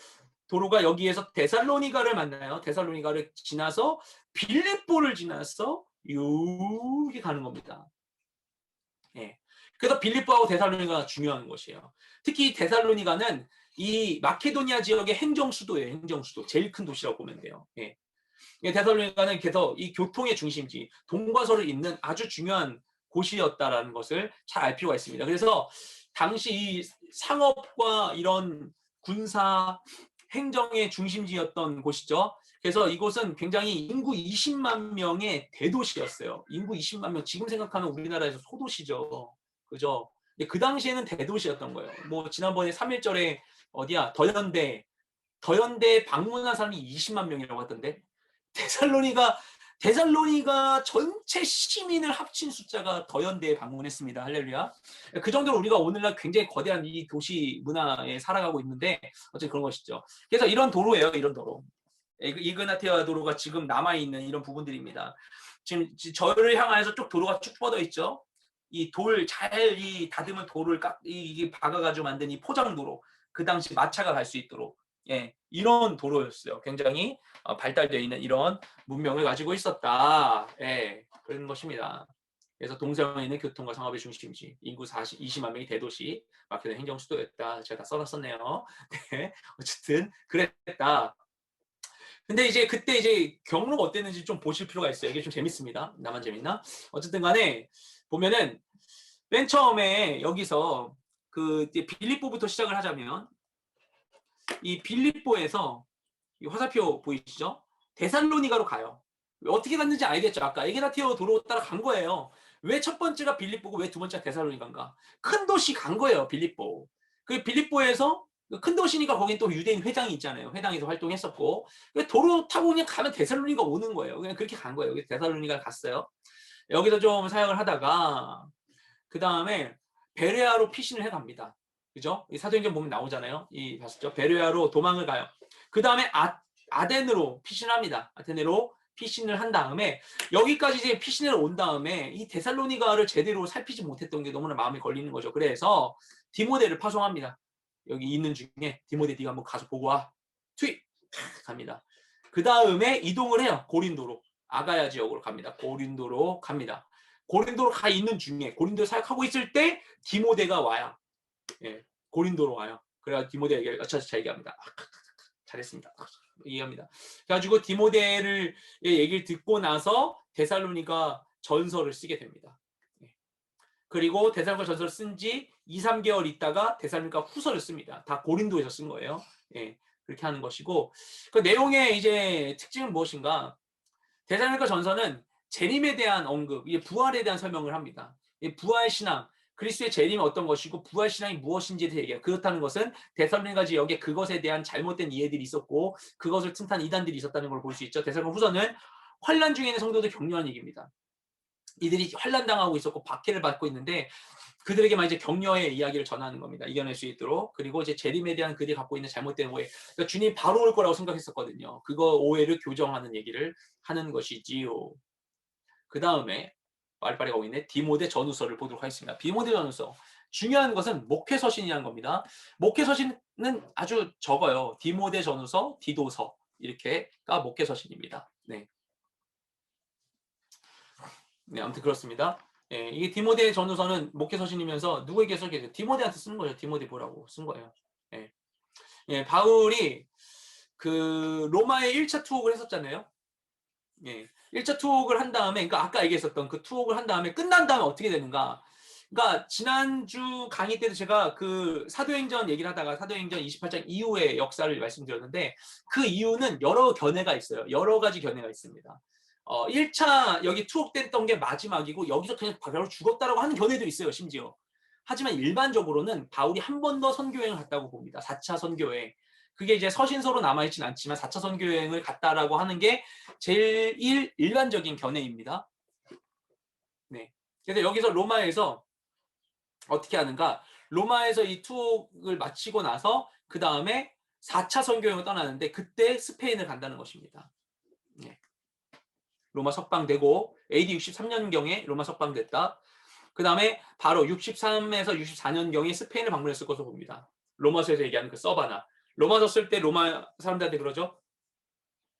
도로가 여기에서 데살로니가를 만나요. 데살로니가를 지나서 빌립보를 지나서 이렇게 가는 겁니다. 예. 그래서 빌립보하고 데살로니가가 중요한 것이에요. 특히 데살로니가는 이 마케도니아 지역의 행정수도예요. 행정수도. 제일 큰 도시라고 보면 돼요. 예. 데살로니가는 그래서 이 교통의 중심지, 동과 서를 잇는 아주 중요한 곳이었다라는 것을 잘 알 필요가 있습니다. 그래서 당시 이 상업과 이런 군사 행정의 중심지였던 곳이죠. 그래서 이곳은 굉장히 인구 20만 명의 대도시였어요. 인구 20만 명, 지금 생각하면 우리나라에서 소도시죠. 그죠? 그 당시에는 대도시였던 거예요. 뭐 지난번에 3.1절에 어디야 더현대 방문한 사람이 20만 명이라고 하던데 데살로니가 전체 시민을 합친 숫자가 더현대에 방문했습니다. 할렐루야. 그 정도로 우리가 오늘날 굉장히 거대한 이 도시 문화에 살아가고 있는데 어쨌든 그런 것이죠. 그래서 이런 도로예요. 이런 도로. 이그나티아 도로가 지금 남아있는 이런 부분들입니다. 지금 저를 향해서 쭉 도로가 쭉 뻗어 있죠. 이 돌 잘 이 다듬은 돌을 이게 박아가지고 만든 이 포장도로. 그 당시 마차가 갈 수 있도록 이런 도로였어요. 굉장히 발달되어 있는 이런 문명을 가지고 있었다. 그런 것입니다. 그래서 동서에 있는 교통과 상업의 중심지, 인구 20만 명이 대도시, 마케도니아 행정 수도였다. 제가 다 써놨었네요. 네, 어쨌든 그랬다. 근데 이제 그때 이제 경로가 어땠는지 좀 보실 필요가 있어요. 이게 좀 재밌습니다. 나만 재밌나? 어쨌든 간에 보면은 맨 처음에 여기서 그 빌립보부터 시작을 하자면 이 빌립보에서 이 화살표 보이시죠? 데살로니가로 가요. 어떻게 갔는지 알겠죠? 아까 에게나티오 도로 따라 간 거예요. 왜 첫 번째가 빌립보고 왜 두 번째가 데살로니가인가? 큰 도시 간 거예요. 빌립보. 그 빌립보에서 큰 도시니까 거긴 또 유대인 회당이 있잖아요. 회당에서 활동했었고 도로 타고 그냥 가면 데살로니가 오는 거예요. 그냥 그렇게 간 거예요. 데살로니가 갔어요. 여기서 좀 사역을 하다가 그 다음에 베레아로 피신을 해갑니다. 그죠? 이 사도행전 보면 나오잖아요. 이 봤었죠? 베레아로 도망을 가요. 그 다음에 아덴으로 피신합니다. 아테네로 피신을 한 다음에 여기까지 이제 피신을 온 다음에 이 데살로니가를 제대로 살피지 못했던 게 너무나 마음에 걸리는 거죠. 그래서 디모데를 파송합니다. 여기 있는 중에 디모데 네가 한번 가서 보고 와. 투입 갑니다. 그 다음에 이동을 해요. 고린도로 아가야 지역으로 갑니다. 고린도로 갑니다. 고린도로 가 있는 중에 고린도 사역하고 있을 때 디모데가 와요. 고린도로 와요. 그래서 디모데 얘기를 잘 얘기합니다. 잘했습니다. 얘기합니다. 그래가지고 디모데를 얘기를 듣고 나서 데살로니가 전서를 쓰게 됩니다. 그리고 데살로니가 전서를 쓴 지 2, 3개월 있다가 데살로니가 후서를 씁니다. 다 고린도에서 쓴 거예요. 그렇게 하는 것이고 그 내용의 이제 특징은 무엇인가? 데살로니가 전서는 재림에 대한 언급, 부활에 대한 설명을 합니다. 부활 신앙, 그리스도의 재림이 어떤 것이고 부활 신앙이 무엇인지에 대해 얘기해요. 그렇다는 것은 데살로니가 지역에 그것에 대한 잘못된 이해들이 있었고 그것을 틈탄 이단들이 있었다는 걸 볼 수 있죠. 데살로니가 후서는 환난 중에 있는 성도들 격려하는 얘기입니다. 이들이 환난당하고 있었고 박해를 받고 있는데 그들에게만 이제 격려의 이야기를 전하는 겁니다. 이겨낼 수 있도록. 그리고 이제 재림에 대한 그들이 갖고 있는 잘못된 오해. 그러니까 주님 바로 올 거라고 생각했었거든요. 그거 오해를 교정하는 얘기를 하는 것이지요. 그 다음에 빨리빨리 가고 있네. 디모데 전후서를 보도록 하겠습니다. 디모데 전후서. 중요한 것은 목회서신이라는 겁니다. 목회서신은 아주 적어요. 디모데 전후서, 디도서 이렇게가 목회서신입니다. 네, 아무튼 그렇습니다. 이게 디모데 전후서는 목회서신이면서 누구에게 써있게 디모데한테 쓴 거예요. 디모데 보라고 쓴 거예요. 바울이 그 로마에 1차 투옥을 했었잖아요. 1차 투옥을 한 다음에, 그러니까 아까 얘기했었던 그 투옥을 한 다음에 끝난 다음에 어떻게 되는가? 그러니까 지난주 강의 때도 제가 그 사도행전 얘기를 하다가 사도행전 28장 이후의 역사를 말씀드렸는데 그 이유는 여러 견해가 있어요. 여러 가지 견해가 있습니다. 1차 여기 투옥됐던 게 마지막이고 여기서 그냥 바로 죽었다라고 하는 견해도 있어요. 심지어. 하지만 일반적으로는 바울이 한 번 더 선교여행을 갔다고 봅니다. 4차 선교여행. 그게 이제 서신서로 남아있진 않지만 4차 선교여행을 갔다라고 하는 게 제일 일반적인 견해입니다. 네. 그래서 여기서 로마에서 어떻게 하는가? 로마에서 이 투옥을 마치고 나서 그 다음에 4차 선교여행을 떠나는데 그때 스페인을 간다는 것입니다. 네. 로마 석방되고 AD 63년경에 로마 석방됐다. 그 다음에 바로 63에서 64년경에 스페인을 방문했을 것으로 봅니다. 로마서에서 얘기하는 그 서바나. 로마서 쓸 때 로마 사람들한테 그러죠.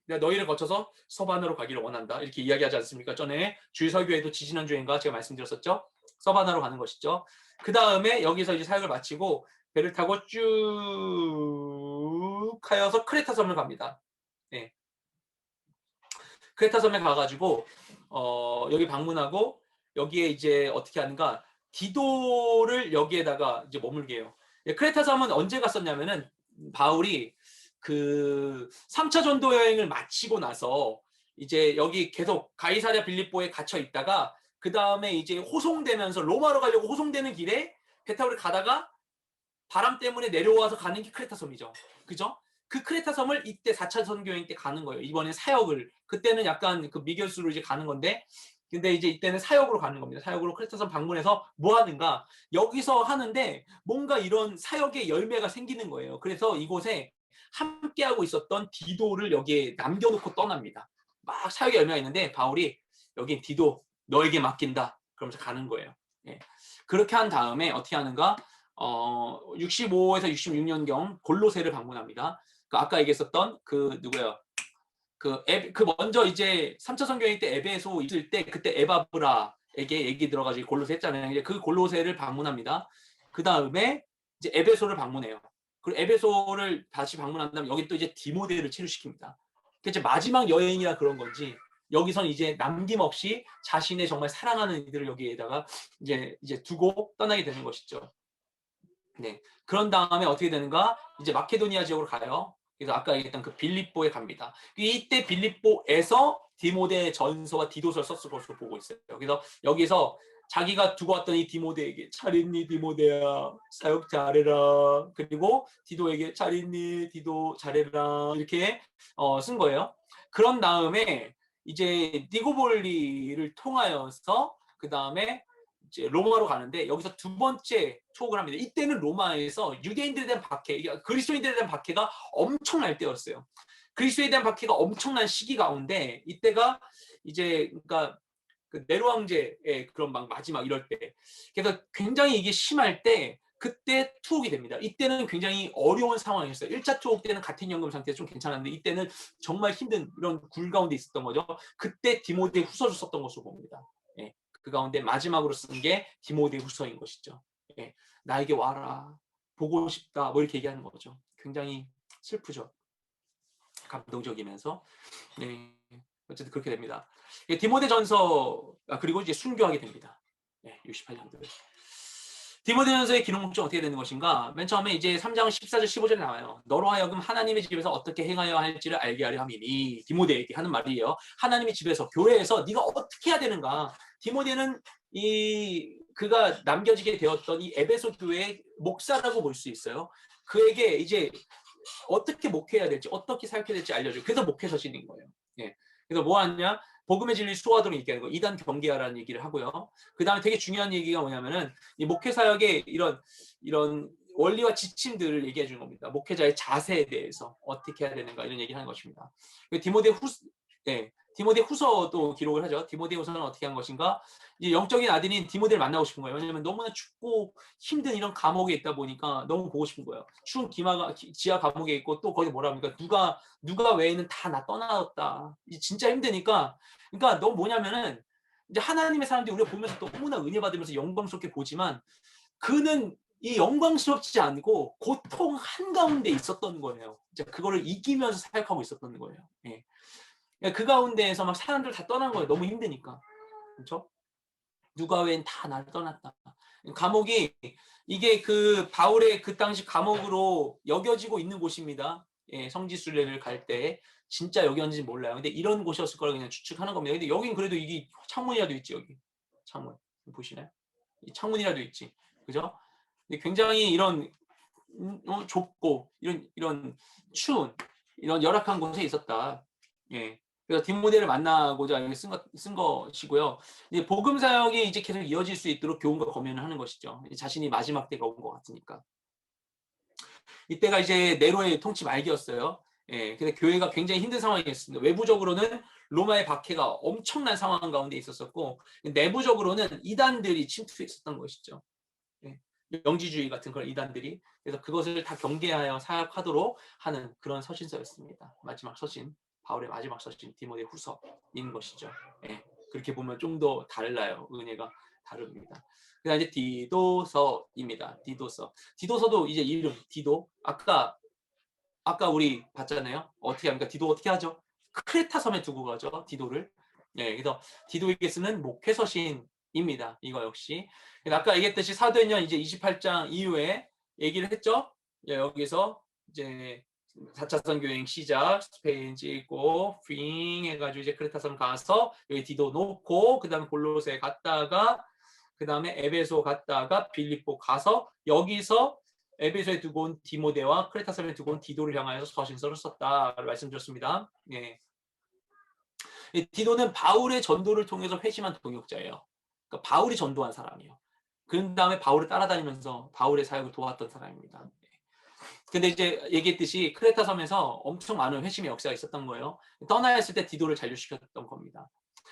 내가 너희를 거쳐서 서바나로 가기를 원한다. 이렇게 이야기하지 않습니까? 전에 주일 설교에도 지지난주인가 제가 말씀드렸었죠. 서바나로 가는 것이죠. 그 다음에 여기서 이제 사역을 마치고 배를 타고 쭉 하여서 크레타 섬을 갑니다. 네. 크레타 섬에 가가지고 여기 방문하고 여기에 이제 어떻게 하는가? 디도를 여기에다가 이제 머물게 해요. 크레타 섬은 언제 갔었냐면은 바울이 그 3차 전도 여행을 마치고 나서 이제 여기 계속 가이사랴 빌립보에 갇혀 있다가 그 다음에 이제 호송되면서 로마로 가려고 호송되는 길에 배 타고 가다가 바람 때문에 내려와서 가는 게 크레타 섬이죠. 그죠? 그 크레타 섬을 이때 4차 선교행 때 가는 거예요. 이번에 사역을. 그때는 약간 그 미결수로 이제 가는 건데, 근데 이제 이때는 사역으로 가는 겁니다. 사역으로 크레타 섬 방문해서 뭐 하는가? 여기서 하는데 뭔가 이런 사역의 열매가 생기는 거예요. 그래서 이곳에 함께하고 있었던 디도를 여기에 남겨놓고 떠납니다. 막 사역의 열매가 있는데 바울이 여기 디도 너에게 맡긴다. 그러면서 가는 거예요. 예. 그렇게 한 다음에 어떻게 하는가? 65에서 66년경 골로새를 방문합니다. 그 아까 얘기했었던 그 누구예요? 그 먼저 이제 3차 선교행 때 에베소 있을 때 그때 에바브라에게 얘기 들어가지고 골로새 했잖아요. 이제 그 골로새를 방문합니다. 그 다음에 이제 에베소를 방문해요. 그리고 에베소를 다시 방문한 다음에 여기 또 이제 디모데를 체류시킵니다. 그 이제 마지막 여행이라 그런 건지 여기선 이제 남김없이 자신의 정말 사랑하는 이들을 여기에다가 이제 두고 떠나게 되는 것이죠. 네. 그런 다음에 어떻게 되는가? 이제 마케도니아 지역으로 가요. 그래서 아까 얘기했던 그 빌립보에 갑니다. 이때 빌립보에서 디모데 전서와 디도서를 썼을 것으로 보고 있어요. 그래서 여기서 자기가 두고 왔던 이 디모데에게 잘 있니 디모데야 사역 잘해라. 그리고 디도에게 잘 있니 디도 잘해라. 이렇게 쓴 거예요. 그런 다음에 이제 니고볼리를 통하여서 그 다음에 이제 로마로 가는데 여기서 두 번째 투옥을 합니다. 이때는 로마에서 유대인들에 대한 박해, 그리스도인들에 대한 박해가 엄청날 때였어요. 그리스도에 대한 박해가 엄청난 시기 가운데 이때가 이제 그러니까 그 네로 황제의 그런 막 마지막 이럴 때, 그래서 굉장히 이게 심할 때 그때 투옥이 됩니다. 이때는 굉장히 어려운 상황이었어요. 1차 투옥 때는 같은 연금 상태에서 좀 괜찮았는데 이때는 정말 힘든 이런 굴 가운데 있었던 거죠. 그때 디모데 후서를 썼던 것으로 봅니다. 예. 그 가운데 마지막으로 쓴 게 디모데 후서인 것이죠. 예. 나에게 와라. 보고 싶다. 뭐 이렇게 얘기하는 거죠. 굉장히 슬프죠. 감동적이면서. 네. 어쨌든 그렇게 됩니다. 디모데전서 그리고 이제 순교하게 됩니다. 네, 68년도에. 디모데전서의 기록 목적 어떻게 되는 것인가? 맨 처음에 이제 3장 14절 15절에 나와요. 너로 하여금 하나님의 집에서 어떻게 행하여 할지를 알게 하려 함이니 디모데에게 하는 말이에요. 하나님의 집에서 교회에서 네가 어떻게 해야 되는가? 디모데는 그가 남겨지게 되었던 이 에베소 교회의 목사라고 볼 수 있어요. 그에게 이제 어떻게 목회해야 될지, 어떻게 사역해야 될지 알려줘요. 그래서 목회 서신인 거예요. 예. 그래서 뭐 하냐? 복음의 진리 수호하도록 얘기하는 거. 이단 경계하라는 얘기를 하고요. 그 다음에 되게 중요한 얘기가 뭐냐면은 이 목회 사역의 이런 원리와 지침들을 얘기해 주는 겁니다. 목회자의 자세에 대해서 어떻게 해야 되는가 이런 얘기를 하는 것입니다. 디모데 후서도 기록을 하죠. 디모데 후서는 어떻게 한 것인가? 이제 영적인 아들인 디모데를 만나고 싶은 거예요. 왜냐하면 너무나 춥고 힘든 이런 감옥에 있다 보니까 너무 보고 싶은 거예요. 추운 지하 감옥에 있고 또 거기 뭐라 합니까? 누가 외에는 다 나 떠나왔다. 진짜 힘드니까. 그러니까 너무 뭐냐면은 이제 하나님의 사람들이 우리가 보면서 너무나 은혜 받으면서 영광스럽게 보지만 그는 이 영광스럽지 않고 고통 한가운데 있었던 거예요. 이제 그거를 이기면서 사역하고 있었던 거예요. 예. 그 가운데에서 막 사람들 다 떠난 거예요. 너무 힘드니까. 그렇죠? 누가 웬 다 나를 떠났다. 감옥이 이게 그 바울의 그 당시 감옥으로 여겨지고 있는 곳입니다. 예, 성지순례를 갈 때 진짜 여기였는지 몰라요. 근데 이런 곳이었을 거라 그냥 추측하는 겁니다. 근데 여긴 그래도 이게 창문이라도 있지 여기 창문 보시나요? 창문이라도 있지, 그죠? 근데 굉장히 이런 좁고 이런 추운 이런 열악한 곳에 있었다. 예. 그래서 디모데를 만나고자 쓴 것이고요. 이제 복음 사역이 이제 계속 이어질 수 있도록 교훈과 검연을 하는 것이죠. 자신이 마지막 때가 온 것 같으니까. 이때가 이제 네로의 통치 말기였어요. 예, 근데 교회가 굉장히 힘든 상황이었습니다. 외부적으로는 로마의 박해가 엄청난 상황 가운데 있었었고 내부적으로는 이단들이 침투했었던 것이죠. 예, 영지주의 같은 그런 이단들이. 그래서 그것을 다 경계하여 사역하도록 하는 그런 서신서였습니다. 마지막 서신, 바울의 마지막 서신 디모데 후서인 것이죠. 예, 그렇게 보면 좀 더 달라요. 은혜가 다릅니다. 그다음 이제 디도서입니다. 디도서도 이제 이름 디도. 아까 우리 봤잖아요. 어떻게 합니까? 디도 어떻게 하죠? 크레타 섬에 두고 가죠. 디도를. 예, 그래서 디도에게 쓰는 목회 서신입니다. 이거 역시. 아까 얘기했듯이 사도행전 이제 28장 이후에 얘기를 했죠. 예, 여기서 이제 4차 선교행 시작, 스페인 찍고 핑 해가지고 이제 크레타섬 가서 여기 디도 놓고 그다음에 골로새 갔다가 그 다음에 에베소 갔다가 빌립보 가서 여기서 에베소에 두고 온 디모데와 크레타 섬에 두고 온 디도를 향하여서 서신서를 썼다를 말씀드렸습니다. 예. 디도는 바울의 전도를 통해서 회심한 동역자예요. 그러니까 바울이 전도한 사람이에요. 그 다음에 바울을 따라다니면서 바울의 사역을 도왔던 사람입니다. 근데 이제 얘기했듯이 크레타 섬에서 엄청 많은 회심의 역사가 있었던 거예요. 떠나야 했을 때 디도를 잔류시켰던 겁니다.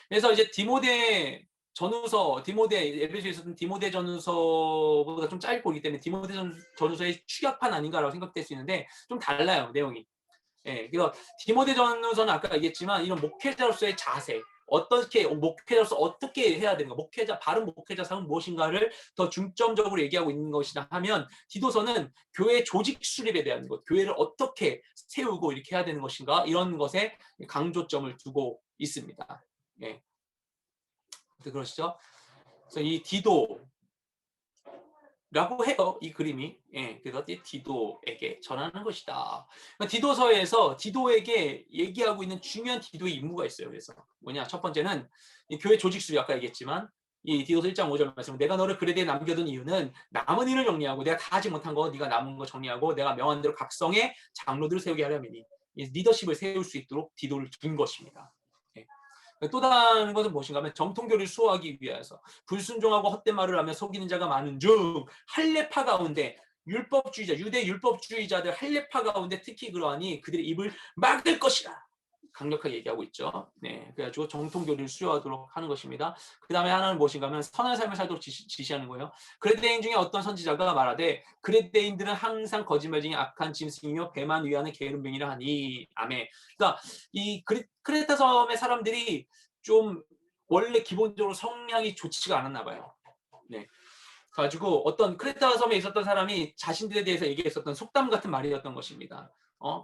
그래서 이제 디모데 전후서, 에베소에 있었던 디모데 전후서보다 좀 짧고 있기 때문에 디모데 전후서의 축약판 아닌가라고 생각될 수 있는데 좀 달라요, 내용이. 예, 그래서 디모데 전후서는 아까 얘기했지만 이런 목회자로서의 자세, 어떻게 목회자로서 어떻게 해야 되는가, 바른 목회자상은 무엇인가를 더 중점적으로 얘기하고 있는 것이다 하면 디도서는 교회 조직 수립에 대한 것, 교회를 어떻게 세우고 이렇게 해야 되는 것인가 이런 것에 강조점을 두고 있습니다. 예, 그러시죠? 그래서 이 디도 라고 해요. 이 그림이. 예, 그래서 디도에게 전하는 것이다. 디도서에서 디도에게 얘기하고 있는 중요한 디도의 임무가 있어요. 그래서 뭐냐? 첫 번째는 이 교회 조직 수립 아까 얘기했지만 이 디도서 1장 5절 말씀 내가 너를 그레데에 남겨둔 이유는 남은 일을 정리하고 내가 다 하지 못한 거 네가 남은 거 정리하고 내가 명한 대로 각성의 장로들을 세우게 하려면이 리더십을 세울 수 있도록 디도를 둔 것입니다. 예. 또 다른 것은 무엇인가 하면 정통교를 수호하기 위해서 불순종하고 헛된 말을 하며 속이는 자가 많은 중 할례파 가운데 율법주의자, 유대 율법주의자들 할례파 가운데 특히 그러하니 그들의 입을 막을 것이라 강력하게 얘기하고 있죠. 네, 그래가지고 정통교를 수호하도록 하는 것입니다. 그 다음에 하나는 무엇인가 하면 선한 삶을 살도록 지시하는 거예요. 그레데인 중에 어떤 선지자가 말하되 그레데인들은 항상 거짓말 중에 악한 짐승이며 배만 위하는 게으름뱅이라 하니. 아멘. 그러니까 이 크레타 섬의 사람들이 좀 원래 기본적으로 성향이 좋지가 않았나 봐요. 네. 가지고 어떤 크레타 섬에 있었던 사람이 자신들에 대해서 얘기했었던 속담 같은 말이었던 것입니다.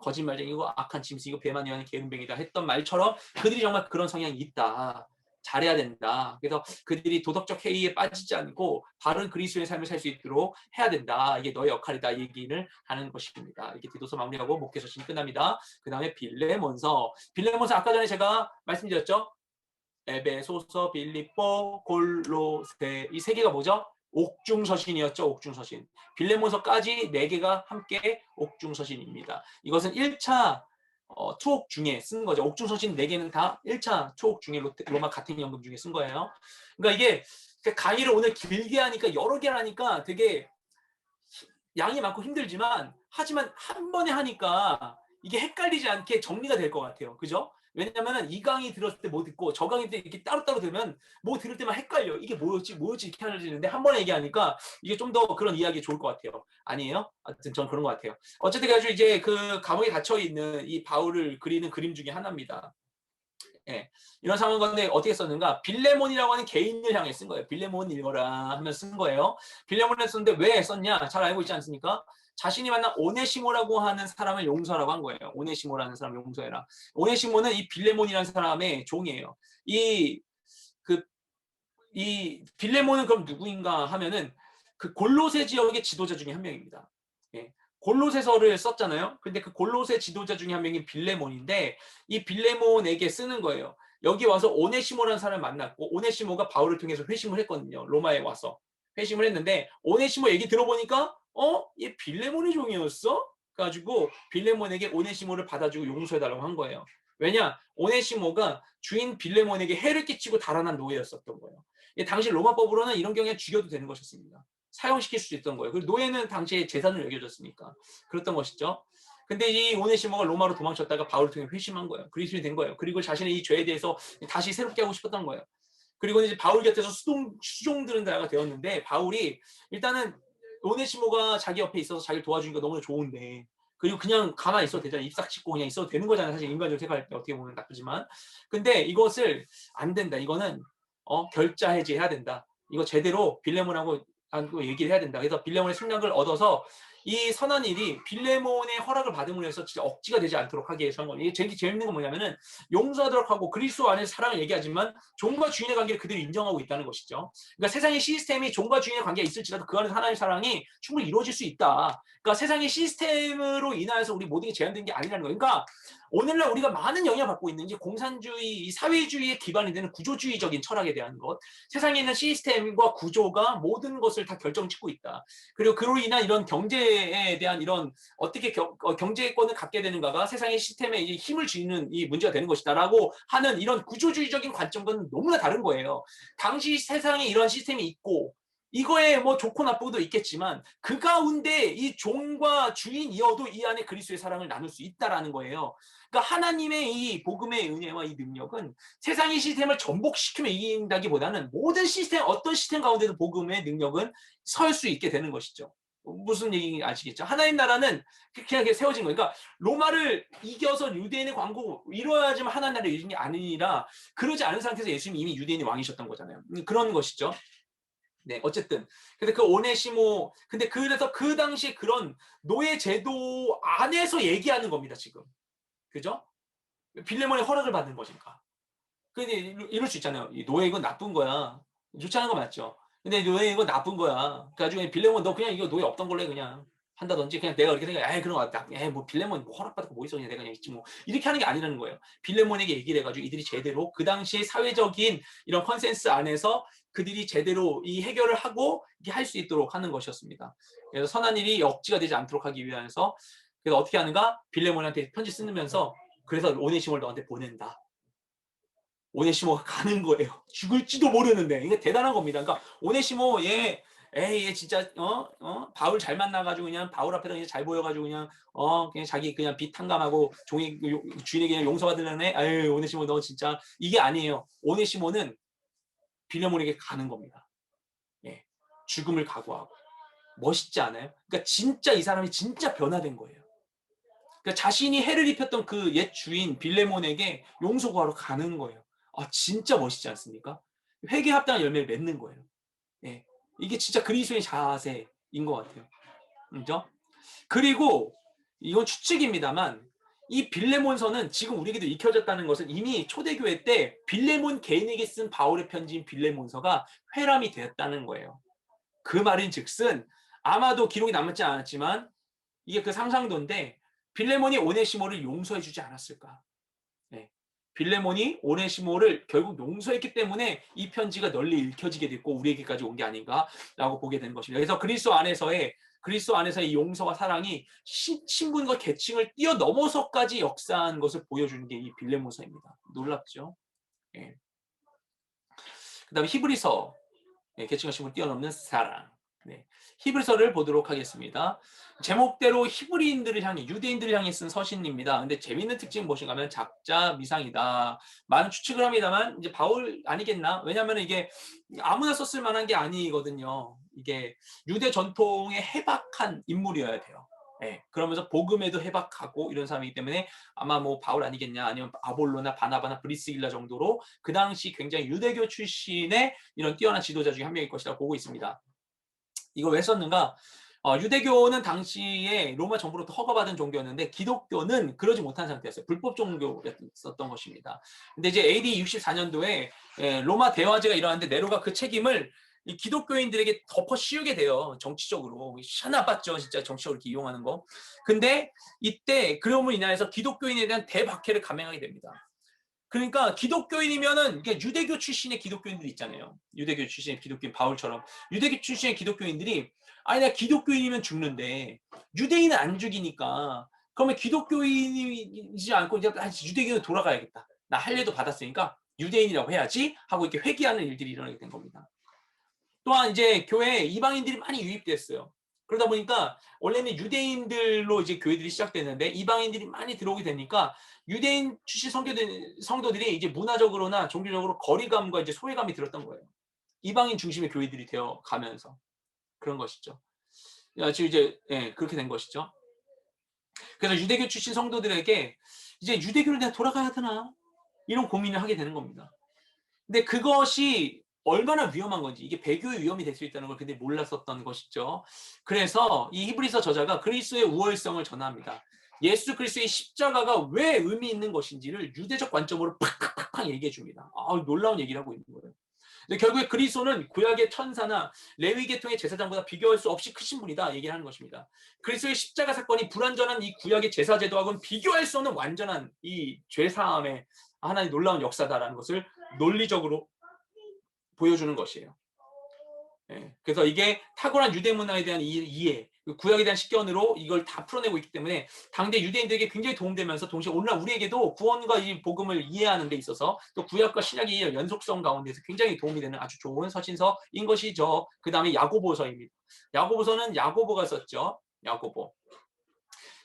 거짓말쟁이고 악한 짐승이고 배만 위하는 게으름뱅이다 했던 말처럼 그들이 정말 그런 성향이 있다. 잘해야 된다. 그래서 그들이 도덕적 해이에 빠지지 않고 바른 그리스도의 삶을 살 수 있도록 해야 된다. 이게 너의 역할이다. 얘기를 하는 것입니다. 이렇게 디도서 마무리하고 목회서신이 끝납니다. 그 다음에 빌레몬서 아까 전에 제가 말씀드렸죠. 에베소서, 빌립보, 골로새 이 세 개가 뭐죠? 옥중서신이었죠. 옥중서신. 빌레몬서까지 4개가 함께 옥중서신입니다. 이것은 1차 투옥 중에 쓴 거죠. 옥중서신 4개는 다 1차 투옥 중에 로마 가택 연금 중에 쓴 거예요. 그러니까 이게 강의를 오늘 길게 하니까 여러 개를 하니까 되게 양이 많고 힘들지만 하지만 한 번에 하니까 이게 헷갈리지 않게 정리가 될 것 같아요. 그죠? 왜냐면은 이 강의 들었을 때 뭐 듣고 저 강의 때 이렇게 따로따로 들으면 뭐 들을 때만 헷갈려. 이게 뭐였지 이렇게 하려지는데 한 번에 얘기하니까 이게 좀 더 그런 이야기 좋을 것 같아요. 아니에요? 하여튼 저는 그런 것 같아요. 어쨌든 가지고 이제 그 감옥에 갇혀 있는 이 바울을 그리는 그림 중에 하나입니다. 예. 이런 상황 가운데 어떻게 썼는가? 빌레몬이라고 하는 개인을 향해 쓴 거예요. 빌레몬 읽어라 하면서 쓴 거예요. 빌레몬을 썼는데 왜 썼냐? 잘 알고 있지 않습니까? 자신이 만난 오네시모라고 하는 사람을 용서하라고 한 거예요. 오네시모라는 사람을 용서해라. 오네시모는 이 빌레몬이라는 사람의 종이에요. 이 빌레몬은 그럼 누구인가 하면은 그 골로새 지역의 지도자 중에 한 명입니다. 예. 골로새서를 썼잖아요. 근데 그 골로새 지도자 중에 한 명이 빌레몬인데 이 빌레몬에게 쓰는 거예요. 여기 와서 오네시모라는 사람을 만났고 오네시모가 바울을 통해서 회심을 했거든요. 로마에 와서 회심을 했는데 오네시모 얘기 들어보니까 얘 빌레몬의 종이었어? 가지고 빌레몬에게 오네시모를 받아주고 용서해달라고 한 거예요. 왜냐? 오네시모가 주인 빌레몬에게 해를 끼치고 달아난 노예였었던 거예요. 당시 로마법으로는 이런 경우에 죽여도 되는 것이었습니다. 사용시킬 수 있던 거예요. 그리고 노예는 당시에 재산을 여겨졌으니까 그랬던 것이죠. 근데 이 오네시모가 로마로 도망쳤다가 바울을 통해 회심한 거예요. 그리스도인이 된 거예요. 그리고 자신의 이 죄에 대해서 다시 새롭게 하고 싶었던 거예요. 그리고 이제 바울 곁에서 수종드는 자가 되었는데 바울이 일단은 오네시모가 자기 옆에 있어서 자기를 도와주니까 너무 좋은데 그리고 그냥 가만히 있어도 되잖아요. 입싹 씻고 그냥 있어도 되는 거잖아요. 사실 인간적으로 생각할 때 어떻게 보면 나쁘지만. 근데 이것을 안 된다. 이거는 결자 해지해야 된다. 이거 제대로 빌레몬하고 얘기를 해야 된다. 그래서 빌레몬의 승낙을 얻어서 이 선한 일이 빌레몬의 허락을 받음으로 해서 진짜 억지가 되지 않도록 하기 위해서 한 겁니다. 이게 제일 재밌는 건 뭐냐면은 용서하도록 하고 그리스도 안에서 사랑을 얘기하지만 종과 주인의 관계를 그대로 인정하고 있다는 것이죠. 그러니까 세상의 시스템이 종과 주인의 관계가 있을지라도 그 안에서 하나님의 사랑이 충분히 이루어질 수 있다. 그러니까 세상의 시스템으로 인하여서 우리 모든 게 제한된 게 아니라는 거예요. 그러니까 오늘날 우리가 많은 영향을 받고 있는 게 공산주의, 사회주의에 기반이 되는 구조주의적인 철학에 대한 것, 세상에 있는 시스템과 구조가 모든 것을 다 결정짓고 있다. 그리고 그로 인한 이런 경제에 대한 이런 어떻게 경제권을 갖게 되는가가 세상의 시스템에 이제 힘을 쥐는 이 문제가 되는 것이다라고 하는 이런 구조주의적인 관점과는 너무나 다른 거예요. 당시 세상에 이런 시스템이 있고 이거에 뭐 좋고 나쁘고도 있겠지만 그 가운데 이 종과 주인이어도 이 안에 그리스도의 사랑을 나눌 수 있다라는 거예요. 그러니까 하나님의 이 복음의 은혜와 이 능력은 세상의 시스템을 전복시키며 이긴다기보다는 모든 시스템, 어떤 시스템 가운데도 복음의 능력은 설 수 있게 되는 것이죠. 무슨 얘기인지 아시겠죠? 하나님 나라는 그냥 세워진 거예요. 그러니까 로마를 이겨서 유대인의 광고 이루어야지만 하나님 나라를 이긴 게 아니라 그러지 않은 상태에서 예수님이 이미 유대인의 왕이셨던 거잖아요. 그런 것이죠. 네, 어쨌든. 근데 그 오네시모, 근데 그래서 그 당시에 그런 노예 제도 안에서 얘기하는 겁니다, 지금. 그죠? 빌레몬의 허락을 받는 것인가. 근데 이럴 수 있잖아요. 이 노예 이건 나쁜 거야. 좋지 않은 거 맞죠? 근데 노예 이거 나쁜 거야. 그래가지고 빌레몬 너 그냥 이거 노예 없던 걸로 해, 그냥. 한다든지 그냥 내가 그렇게 생각해. 에이, 그런 거 같다. 에이, 뭐 빌레몬 뭐 허락받고 뭐 있어. 그냥 내가 그냥 있지 뭐. 이렇게 하는 게 아니라는 거예요. 빌레몬에게 얘기를 해가지고 이들이 제대로 그 당시의 사회적인 이런 컨센스 안에서 그들이 제대로 이 해결을 하고 이게 할 수 있도록 하는 것이었습니다. 그래서 선한 일이 억지가 되지 않도록 하기 위해서 그래서 어떻게 하는가? 빌레몬한테 편지 쓰면서 그래서 오네시모를 너한테 보낸다. 오네시모가 가는 거예요. 죽을지도 모르는데 이게 대단한 겁니다. 그러니까 오네시모 얘 진짜 바울 잘 만나가지고 그냥 바울 앞에서 그냥 잘 보여가지고 그냥 자기 그냥 빚 탕감하고 종이 주인에게 그냥 용서받으려는 애. 아유 오네시모 너 진짜 이게 아니에요. 오네시모는 빌레몬에게 가는 겁니다. 예, 죽음을 각오하고 멋있지 않아요? 그러니까 진짜 이 사람이 진짜 변화된 거예요. 그러니까 자신이 해를 입혔던 그 옛 주인 빌레몬에게 용서 구하러 가는 거예요. 아 진짜 멋있지 않습니까? 회개 합당한 열매를 맺는 거예요. 예, 이게 진짜 그리스도의 자세인 것 같아요. 그죠? 그리고 이건 추측입니다만 이 빌레몬서는 지금 우리에게도 익혀졌다는 것은 이미 초대교회 때 빌레몬 개인에게 쓴 바울의 편지인 빌레몬서가 회람이 되었다는 거예요. 그 말인즉슨 아마도 기록이 남지 않았지만 이게 그 상상도인데 빌레몬이 오네시모를 용서해주지 않았을까? 네. 빌레몬이 오네시모를 결국 용서했기 때문에 이 편지가 널리 읽혀지게 됐고 우리에게까지 온 게 아닌가라고 보게 되는 것입니다. 그래서 그리스도 안에서의 용서와 사랑이 신분과 계층을 뛰어넘어서까지 역사한 것을 보여주는 게 이 빌레몬서입니다. 놀랍죠? 예. 그다음에 히브리서 계층과 신분을 뛰어넘는 사랑. 네. 히브리서를 보도록 하겠습니다. 제목대로 히브리인들을 향해 유대인들을 향해 쓴 서신입니다. 근데 재밌는 특징은 무엇인가 하면 작자 미상이다. 많은 추측을 합니다만 이제 바울 아니겠나? 왜냐하면 이게 아무나 썼을 만한 게 아니거든요. 이게 유대 전통에 해박한 인물이어야 돼요. 네. 그러면서 복음에도 해박하고 이런 사람이기 때문에 아마 뭐 바울 아니겠냐 아니면 아볼로나 바나바나 브리스길라 정도로 그 당시 굉장히 유대교 출신의 이런 뛰어난 지도자 중에 한 명일 것이라고 보고 있습니다. 이거 왜 썼는가? 유대교는 당시에 로마 정부로부터 허가받은 종교였는데 기독교는 그러지 못한 상태였어요. 불법 종교였던 것입니다. 근데 이제 AD 64년도에 로마 대화제가 일어났는데 네로가 그 책임을 이 기독교인들에게 덮어 씌우게 돼요. 정치적으로. 나빴죠. 진짜 정치적으로 이렇게 이용하는 거. 근데 이때 그럼으로 인하여서 기독교인에 대한 대박해를 감행하게 됩니다. 그러니까 기독교인이면은 유대교 출신의 기독교인들이 있잖아요. 유대교 출신의 기독교인 바울처럼 유대교 출신의 기독교인들이 아니 나 기독교인이면 죽는데 유대인은 안 죽이니까 그러면 기독교인이지 않고 이제 유대교로 돌아가야겠다. 나 할례도 받았으니까 유대인이라고 해야지 하고 이렇게 회귀하는 일들이 일어나게 된 겁니다. 또한 이제 교회에 이방인들이 많이 유입됐어요. 그러다 보니까 원래는 유대인들로 이제 교회들이 시작됐는데 이방인들이 많이 들어오게 되니까 유대인 출신 성도들이 이제 문화적으로나 종교적으로 거리감과 이제 소외감이 들었던 거예요. 이방인 중심의 교회들이 되어 가면서 그런 것이죠. 지금 이제 그렇게 된 것이죠. 그래서 유대교 출신 성도들에게 이제 유대교를 내가 돌아가야 되나 이런 고민을 하게 되는 겁니다. 근데 그것이 얼마나 위험한 건지 이게 배교의 위험이 될 수 있다는 걸 그들이 몰랐었던 것이죠. 그래서 이 히브리서 저자가 그리스도의 우월성을 전합니다. 예수 그리스도의 십자가가 왜 의미 있는 것인지를 유대적 관점으로 팍팍팍 얘기해 줍니다. 놀라운 얘기를 하고 있는 거예요. 근데 결국에 그리스도는 구약의 천사나 레위 계통의 제사장보다 비교할 수 없이 크신 분이다 얘기를 하는 것입니다. 그리스도의 십자가 사건이 불완전한 이 구약의 제사 제도하고는 비교할 수 없는 완전한 이 죄사함의 하나의 놀라운 역사다라는 것을 논리적으로 보여주는 것이에요. 그래서 이게 탁월한 유대 문화에 대한 이해, 구약에 대한 식견으로 이걸 다 풀어내고 있기 때문에 당대 유대인들에게 굉장히 도움되면서 동시에 오늘날 우리에게도 구원과 이 복음을 이해하는 데 있어서 또 구약과 신약의 연속성 가운데서 굉장히 도움이 되는 아주 좋은 서신서인 것이죠. 그 다음에 야고보서입니다. 야고보서는 야고보가 썼죠. 야고보.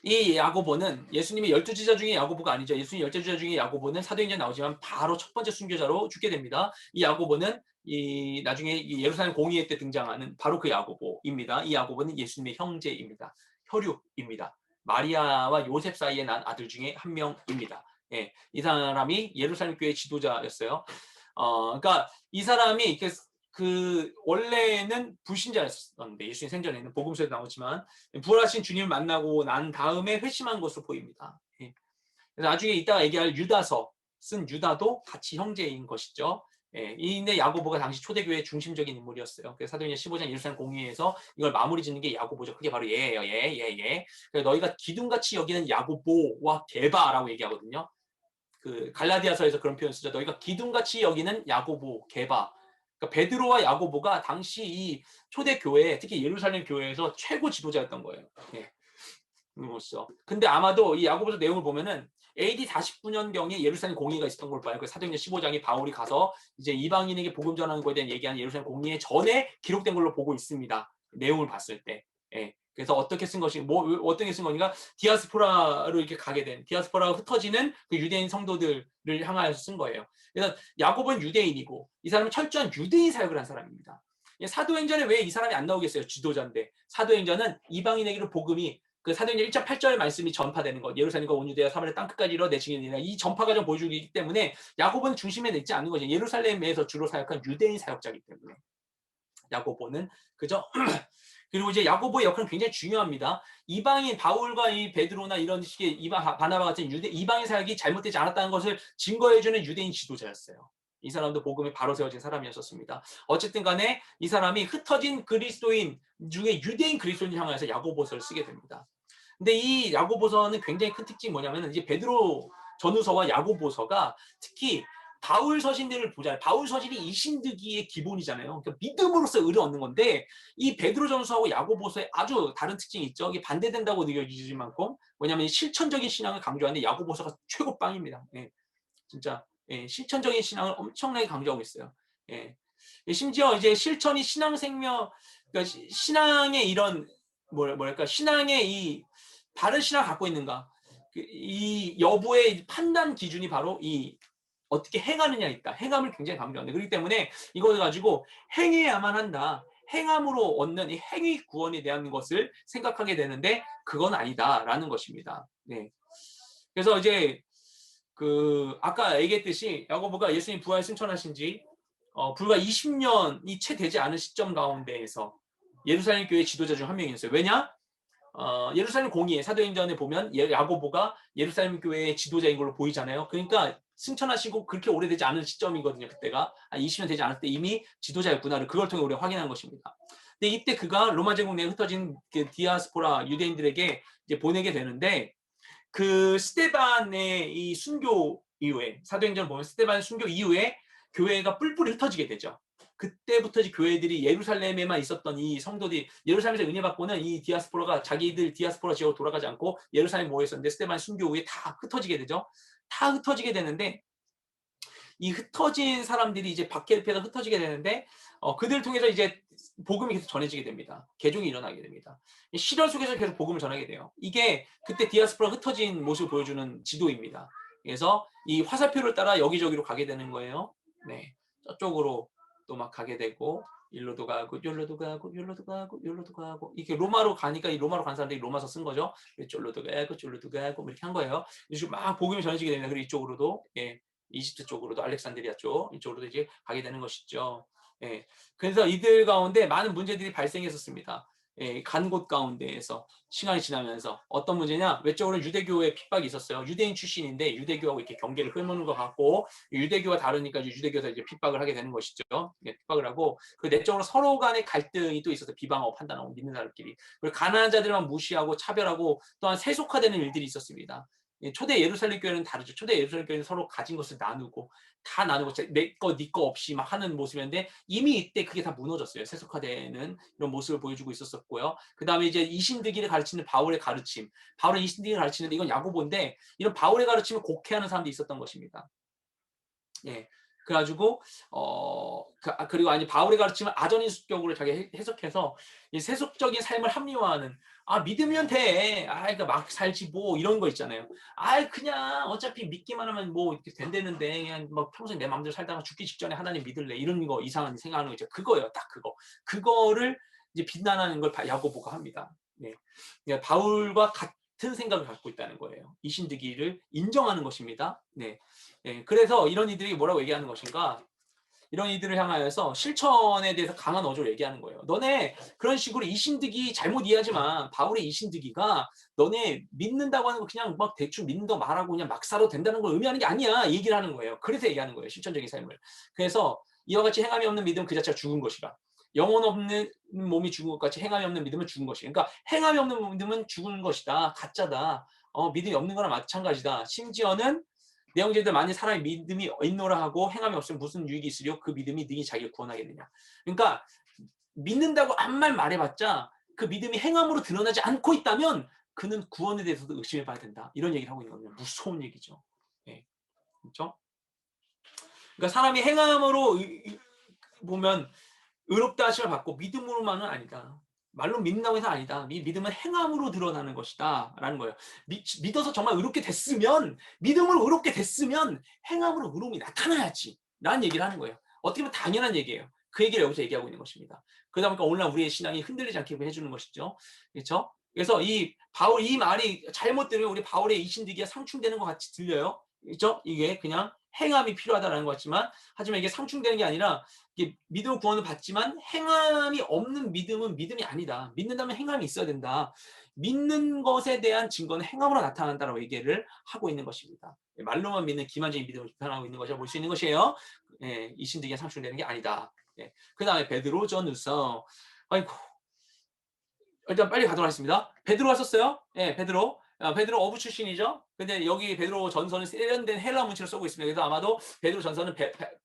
이 야고보는 예수님의 12제자 중에 야고보가 아니죠. 예수님 12제자 중에 야고보는 사도행전에 나오지만 바로 첫 번째 순교자로 죽게 됩니다. 이 야고보는 이 나중에 예루살렘 공의회 때 등장하는 바로 그 야고보입니다. 이 야고보는 예수님의 형제입니다. 혈육입니다. 마리아와 요셉 사이에 난 아들 중에 한 명입니다. 예, 이 사람이 예루살렘 교회 지도자였어요. 그러니까 이 사람이 원래는 불신자였었는데 예수님 생전에는 복음서에도 나오지만 부활하신 주님을 만나고 난 다음에 회심한 것으로 보입니다. 예. 그래서 나중에 이따가 얘기할 유다서 쓴 유다도 같이 형제인 것이죠. 예. 이인데 야고보가 당시 초대교회의 중심적인 인물이었어요. 그래서 사도행전 15장 예루살렘 공의회에서 이걸 마무리 짓는 게 야고보죠. 그게 바로 얘예요. 얘. 그래서 너희가 기둥같이 여기는 야고보와 게바라고 얘기하거든요. 그 갈라디아서에서 그런 표현 쓰죠. 너희가 기둥같이 여기는 야고보, 게바. 그러니까 베드로와 야고보가 당시 이 초대 교회, 특히 예루살렘 교회에서 최고 지도자였던 거예요. 예. 근데 아마도 이 야고보서 내용을 보면은 AD 49년경에 예루살렘 공의가 있었던 걸 봐요. 그 사도행전 15장에 바울이 가서 이제 이방인에게 복음 전하는 것에 대한 얘기하는 예루살렘 공의회 전에 기록된 걸로 보고 있습니다. 내용을 봤을 때. 예. 그래서 어떻게 쓴 것이 어떻게 쓴 거니까 디아스포라로 이렇게 가게 된 디아스포라가 흩어지는 그 유대인 성도들을 향하여서 쓴 거예요. 그래서 야고보는 유대인이고 이 사람은 철저한 유대인 사역을 한 사람입니다. 사도행전에 왜 이 사람이 안 나오겠어요? 지도자인데. 사도행전은 이방인에게로 복음이 그 사도행전 1장 8절 말씀이 전파되는 것. 예루살렘과 온 유대와 사마리아 땅 끝까지 이뤄 내 증인이라. 이 전파 과정 보여주기 때문에 야고보는 중심에 있지 않는 거죠. 예루살렘에서 주로 사역한 유대인 사역자이기 때문에. 야고보는 그죠? 그리고 이제 야고보의 역할은 굉장히 중요합니다. 이방인 바울과 이 베드로나 이런 식의 바나바 같은 이방인 사역이 잘못되지 않았다는 것을 증거해주는 유대인 지도자였어요. 이 사람도 복음에 바로 세워진 사람이었습니다. 어쨌든 간에 이 사람이 흩어진 그리스도인 중에 유대인 그리스도인을 향해서 야고보서를 쓰게 됩니다. 근데 이 야고보서는 굉장히 큰 특징이 뭐냐면 이제 베드로 전후서와 야고보서가 특히 바울 서신들을 보잖아요. 바울 서신이 이신득이의 기본이잖아요. 그러니까 믿음으로써 의를 얻는 건데 이 베드로 전서하고 야고보서에 아주 다른 특징이 있죠. 이게 반대된다고 느껴지지 만큼 뭐냐면 실천적인 신앙을 강조하는데 야고보서가 최고 빵입니다. 예, 진짜 예, 실천적인 신앙을 엄청나게 강조하고 있어요. 예, 심지어 이제 실천이 신앙 생명, 그러니까 신앙의 이런 뭐랄까 신앙의 이 다른 신앙을 갖고 있는가 이 여부의 판단 기준이 바로 이 어떻게 행하느냐에 있다. 행함을 굉장히 강조한다. 그렇기 때문에 이걸 가지고 행해야만 한다. 행함으로 얻는 이 행위 구원에 대한 것을 생각하게 되는데 그건 아니다라는 것입니다. 네. 그래서 이제 그 아까 얘기했듯이 야고보가 예수님 부활 승천하신 지 불과 20년이 채 되지 않은 시점 가운데에서 예루살렘 교회 지도자 중 한 명이었어요. 왜냐? 예루살렘 공의회 사도행전에 보면 야고보가 예루살렘 교회의 지도자인 걸로 보이잖아요. 그러니까 승천하시고 그렇게 오래되지 않은 시점이거든요. 그때가 한 20년 되지 않을 때 이미 지도자였구나를 그걸 통해 우리가 확인한 것입니다. 근데 이때 그가 로마 제국 내에 흩어진 그 디아스포라 유대인들에게 이제 보내게 되는데 그 스테반의 이 순교 이후에 사도행전 보면 스테반 순교 이후에 교회가 뿔뿔이 흩어지게 되죠. 그때부터 이제 교회들이 예루살렘에만 있었던 이 성도들이 예루살렘에서 은혜 받고는 이 디아스포라가 자기들 디아스포라 지역으로 돌아가지 않고 예루살렘 모여 있었는데 스테반 순교 후에 다 흩어지게 되죠. 다 흩어지게 되는데 이 흩어진 사람들이 이제 박해를 흩어지게 되는데 그들을 통해서 이제 복음이 계속 전해지게 됩니다. 개종이 일어나게 됩니다. 시련 속에서 계속 복음을 전하게 돼요. 이게 그때 디아스포라 흩어진 모습을 보여주는 지도입니다. 그래서 이 화살표를 따라 여기저기로 가게 되는 거예요. 네, 저쪽으로 또 막 가게 되고 일로도 가고 요로도 가고 요로도 가고 요로도 가고 이렇게 로마로 가니까 이 로마로 간 사람들이 로마서 쓴 거죠. 쫄로도 가고 쫄로도 가고 이렇게 한 거예요. 이렇게 막 복음이 전해지게 됩니다. 그리고 이쪽으로도 예. 이집트 쪽으로도 알렉산드리아 쪽 이쪽으로도 이제 가게 되는 것이죠. 예. 그래서 이들 가운데 많은 문제들이 발생했었습니다. 간 곳 가운데에서 시간이 지나면서 어떤 문제냐? 외적으로 유대교의 핍박이 있었어요. 유대인 출신인데 유대교하고 이렇게 경계를 끊는 것 같고 유대교가 다르니까 유대교에서 이제 핍박을 하게 되는 것이죠. 핍박을 하고 그 내적으로 서로 간의 갈등이 또 있어서 비방하고 판단하고 믿는 사람끼리 그리고 가난한 자들만 무시하고 차별하고 또한 세속화되는 일들이 있었습니다. 초대 예루살렘 교회는 다르죠. 초대 예루살렘 교회는 서로 가진 것을 나누고 다 나누고 내 거, 네 거 없이 막 하는 모습이었는데 이미 이때 그게 다 무너졌어요. 세속화되는 이런 모습을 보여주고 있었었고요. 그 다음에 이제 이신득이를 가르치는 바울의 가르침. 바울은 이신득이를 가르치는데 이건 야고보인데 이런 바울의 가르침을 곡해하는 사람도 있었던 것입니다. 예. 그래가지고 그리고 아니 바울의 가르침을 아전인수격으로 자기 해석해서 이 세속적인 삶을 합리화하는 믿으면 돼. 그러니까 막 살지 뭐 이런 거 있잖아요. 그냥 어차피 믿기만 하면 뭐 이렇게 된다는데 그냥 막 평생 내 마음대로 살다가 죽기 직전에 하나님 믿을래 이런 거 이상한 생각하는 거 있죠. 그거예요. 딱 그거. 그거를 이제 비난하는 걸 야고보가 합니다. 네. 그러니까 바울과 같은 생각을 갖고 있다는 거예요. 이신득이를 인정하는 것입니다. 네. 예, 그래서 이런 이들이 뭐라고 얘기하는 것인가? 이런 이들을 향하여서 실천에 대해서 강한 어조를 얘기하는 거예요. 너네 그런 식으로 이신득이 잘못 이해하지만 바울의 이신득이가 너네 믿는다고 하는 거 그냥 막 대충 믿는다고 말하고 그냥 막 살아도 된다는 걸 의미하는 게 아니야. 얘기를 하는 거예요. 그래서 얘기하는 거예요. 실천적인 삶을. 그래서 이와 같이 행함이 없는 믿음 그 자체가 죽은 것이라. 영혼 없는 몸이 죽은 것 같이 행함이 없는 믿음은 죽은 것이다. 그러니까 행함이 없는 믿음은 죽은 것이다. 가짜다. 믿음이 없는 거나 마찬가지다. 심지어는 내용제들 만일 사람이 믿음이 있노라 하고 행함이 없으면 무슨 유익이 있으려 그 믿음이 능히 자기를 구원하겠느냐. 그러니까 믿는다고 아무 말 말해봤자 그 믿음이 행함으로 드러나지 않고 있다면 그는 구원에 대해서도 의심해 봐야 된다. 이런 얘기를 하고 있는 거예요. 무서운 얘기죠. 예. 그렇죠? 그러니까 사람이 행함으로 보면 의롭다 하심을 받고 믿음으로만은 아니다. 말로 믿는다고 해서 아니다. 이 믿음은 행함으로 드러나는 것이다. 라는 거예요. 믿어서 정말 의롭게 됐으면, 믿음으로 의롭게 됐으면 행함으로 의로움이 나타나야지. 라는 얘기를 하는 거예요. 어떻게 보면 당연한 얘기예요. 그 얘기를 여기서 얘기하고 있는 것입니다. 그러다 보니까 오늘날 우리의 신앙이 흔들리지 않게 해주는 것이죠. 그렇죠? 그래서 이 바울, 이 말이 잘못 들으면 우리 바울의 이신득이가 상충되는 것 같이 들려요. 그렇죠? 이게 그냥 행함이 필요하다라는 것 같지만, 하지만 이게 상충되는 게 아니라 이게 믿음 구원을 받지만 행함이 없는 믿음은 믿음이 아니다. 믿는다면 행함이 있어야 된다. 믿는 것에 대한 증거는 행함으로 나타난다라고 얘기를 하고 있는 것입니다. 말로만 믿는 기만적인 믿음을 비판하고 있는 것이라 볼 수 있는 것이에요. 예, 이신득이 상충되는 게 아니다. 예. 그 다음에 베드로 전후서. 아이고, 일단 빨리 가도록 하겠습니다. 베드로가 썼어요. 예, 베드로. 베드로 어부 출신이죠. 근데 여기 베드로 전서는 세련된 헬라 문체로 쓰고 있습니다. 그래서 아마도 베드로 전서는